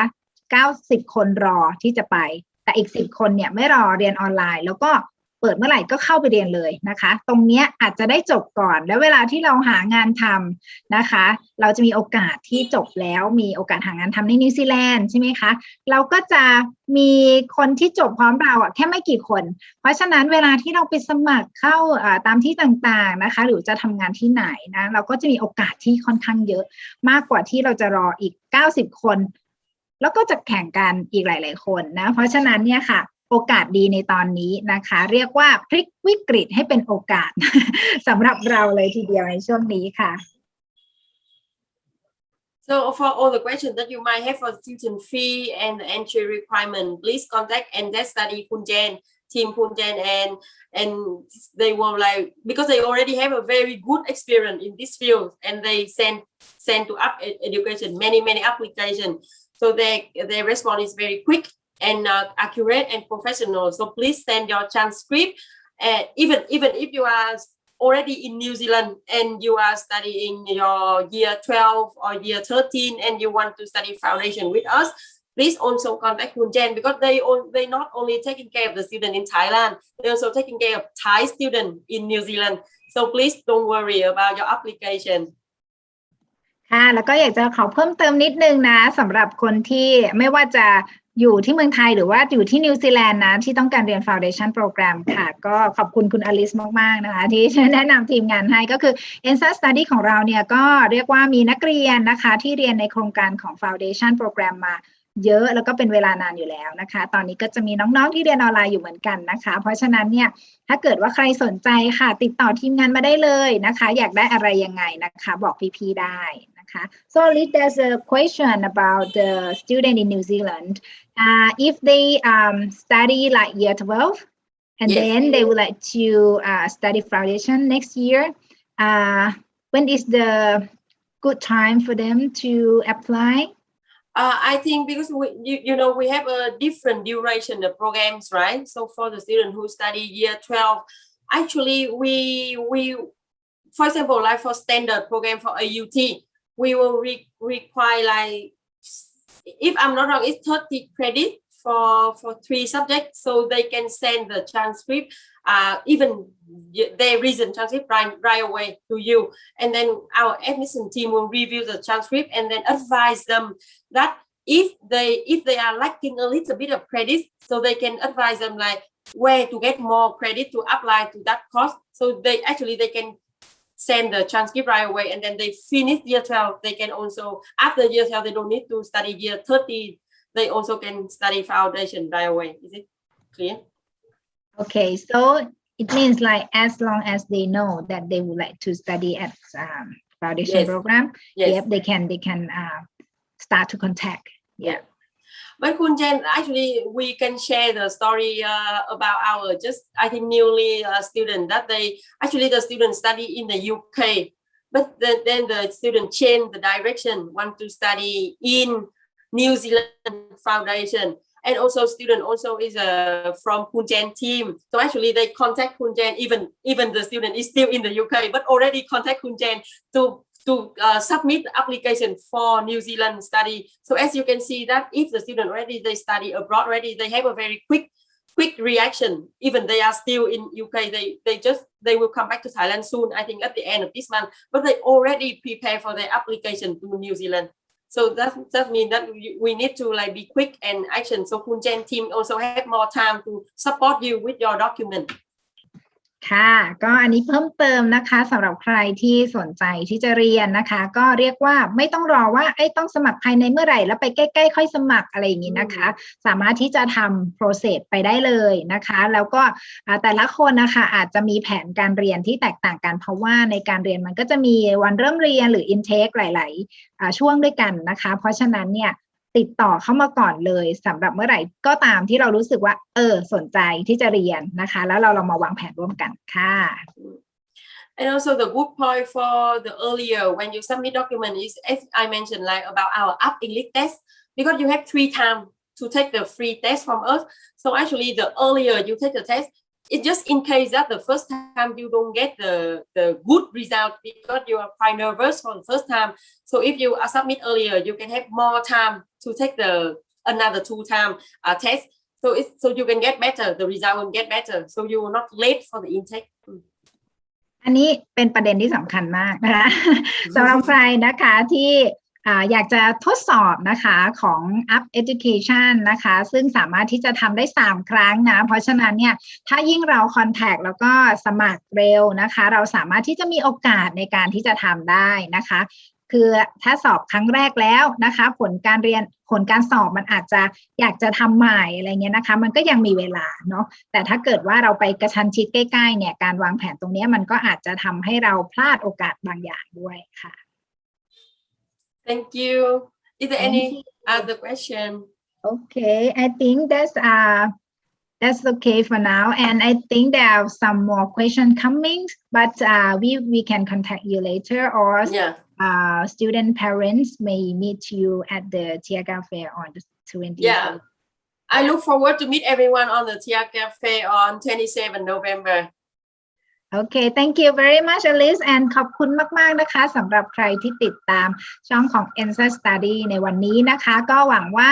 90คนรอที่จะไปแต่อีก10คนเนี่ยไม่รอเรียนออนไลน์แล้วก็เปิดเมื่อไหร่ก็เข้าไปเรียนเลยนะคะตรงนี้อาจจะได้จบก่อนแล้วเวลาที่เราหางานทำนะคะเราจะมีโอกาสที่จบแล้วมีโอกาสหางานทำในนิวซีแลนด์ใช่ไหมคะเราก็จะมีคนที่จบพร้อมเราแค่ไม่กี่คนเพราะฉะนั้นเวลาที่เราไปสมัครเข้าตามที่ต่างๆนะคะหรือจะทำงานที่ไหนนะเราก็จะมีโอกาสที่ค่อนข้างเยอะมากกว่าที่เราจะรออีก90คนแล้วก็จะแข่งกันอีกหลายๆคนนะเพราะฉะนั้นเนี่ยค่ะโอกาสดีในตอนนี้นะคะเรียกว่าพลิกวิกฤตให้เป็นโอกาส สำหรับเราเลยทีเดียวในช่วงนี้ค่ะ So for all the questions that you might have for tuition fee and the entry requirement, please contact nSAD study Kunjen, team Kunjen, and they will like because they already have a very good experience in this field and they send to Up Education many applications. So their response is very quick and accurate and professional. So please send your transcript. Even if you are already in New Zealand and you are studying your year 12 or year 13 and you want to study foundation with us, please also contact Kunjen because they not only taking care of the student in Thailand, they're also taking care of Thai student in New Zealand. So please don't worry about your application. ค่ะแล้วก็อยากจะขอเพิ่มเติมนิดนึงนะสำหรับคนที่ไม่ว่าจะอยู่ที่เมืองไทยหรือว่าอยู่ที่นิวซีแลนด์นะที่ต้องการเรียน Foundation Program ค่ะก็ขอบคุณคุณอลิสมากๆนะคะที่แนะนำทีมงานให้ก็คือ NSAT Study ของเราเนี่ยก็เรียกว่ามีนักเรียนนะคะที่เรียนในโครงการของ Foundation Program มาเยอะแล้วก็เป็นเวลานานอยู่แล้วนะคะตอนนี้ก็จะมีน้องๆที่เรียนออนไลน์อยู่เหมือนกันนะคะเพราะฉะนั้นเนี่ยถ้าเกิดว่าใครสนใจค่ะติดต่อทีมงานมาได้เลยนะคะอยากได้อะไรยังไงนะคะบอกพี่ๆได้นะคะ So there's a question about the student in New Zealand if they study like year 12 and Yes. then they would like to study foundation next year when is the good time for them to apply I think because you know we have a different duration of programs, right? So for the student who study year 12, actually we for example like for standard program for AUT, we will require like if I'm not wrong, it's 30 credit for 3 subjects, so they can send the transcript, even their recent transcript right away to you, and then our admission team will review the transcript and then advise them that if they are lacking a little bit of credit, so they can advise them like where to get more credit to apply to that course. So they can send the transcript right away, and then they finish year 12. They can also after year 12 they don't need to study year 13. They also can study foundation right away. Is it clear? Okay, so it means like as long as they know that they would like to study at foundation Yes. program, Yes. yep, they can start to contact. Yeah. But Kun Jen, actually, we can share the story about our I think newly student that the student study in the UK, but then the student change the direction, want to study in New Zealand Foundation, and also student also is from Kun Jen team. So actually, they contact Kun Jen even the student is still in the UK, but already contact Kun Jen to submit the application for New Zealand study. So as you can see that if the student already they study abroad already, they have a very quick reaction. Even they are still in UK, they will come back to Thailand soon, I think at the end of this month, but they already prepare for their application to New Zealand. So that means that we need to like be quick and action. So Kun Jen team also have more time to support you with your document. ค่ะก็อันนี้เพิ่มเติมนะคะสำหรับใครที่สนใจที่จะเรียนนะคะก็เรียกว่าไม่ต้องรอว่าต้องสมัครภายในเมื่อไหร่แล้วไปใกล้ๆค่อยสมัครอะไรอย่างนี้นะคะสามารถที่จะทำ process ไปได้เลยนะคะแล้วก็แต่ละคนนะคะอาจจะมีแผนการเรียนที่แตกต่างกันเพราะว่าในการเรียนมันก็จะมีวันเริ่มเรียนหรือ intake หลายๆช่วงด้วยกันนะคะเพราะฉะนั้นเนี่ยติดต่อเข้ามาก่อนเลยสำหรับเมื่อไหร่ก็ตามที่เรารู้สึกว่าสนใจที่จะเรียนนะคะแล้วเราลองมาวางแผนร่วมกันค่ะ And also the good point for the earlier when you submit document is as I mentioned like about our up English test because you have 3 times to take the free test from us. So actually the earlier you take the test, it just in case that the first time you don't get the good result because you are quite nervous for the first time. So if you submit earlier, you can have more time to take another 2 time test. So you can get better. The result will get better. So you will not late for the intake. อันนี้เป็นประเด็นที่สำคัญมากนะคะสำหรับใครนะคะที่อยากจะทดสอบนะคะของ Up Education นะคะซึ่งสามารถที่จะทำได้3ครั้งนะเพราะฉะนั้นเนี่ยถ้ายิ่งเรา contact แล้วก็สมัครเร็วนะคะเราสามารถที่จะมีโอกาสในการที่จะทำได้นะคะคือถ้าสอบครั้งแรกแล้วนะคะผลการสอบมันอาจจะอยากจะทำใหม่อะไรเงี้ยนะคะมันก็ยังมีเวลาเนาะแต่ถ้าเกิดว่าเราไปกระชั้นชิดใกล้ๆเนี่ยการวางแผนตรงนี้มันก็อาจจะทำให้เราพลาดโอกาสบางอย่างด้วยค่ะ Thank you. Is there any other question? Okay, I think that's okay for now, and I think there are some more questions coming, but we can contact you later, or student parents may meet you at the TIECA fair on the 20th. Yeah, I look forward to meet everyone on the TIECA fair on 27 November. โอเค thank you very much Alice and ขอบคุณมากๆนะคะสำหรับใครที่ติดตามช่องของ NSET Study ในวันนี้นะคะก็หวังว่า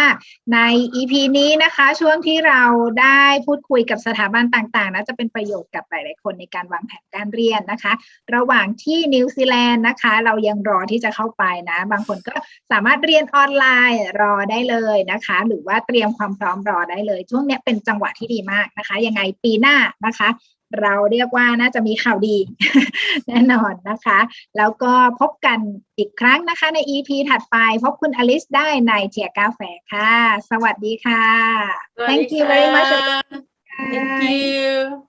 ใน EP นี้นะคะช่วงที่เราได้พูดคุยกับสถาบันต่างๆนะจะเป็นประโยชน์กับหลายๆคนในการวางแผนการเรียนนะคะระหว่างที่นิวซีแลนด์นะคะเรายังรอที่จะเข้าไปนะบางคนก็สามารถเรียนออนไลน์รอได้เลยนะคะหรือว่าเตรียมความพร้อมรอได้เลยช่วงนี้เป็นจังหวะที่ดีมากนะคะยังไงปีหน้านะคะเราเรียกว่าน่าจะมีข่าวดี แน่นอนนะคะแล้วก็พบกันอีกครั้งนะคะใน EP ถัดไปพบคุณอลิสได้ในTIECA Fair ค่ะสวัสดีค่ะ Thank you very much Thank you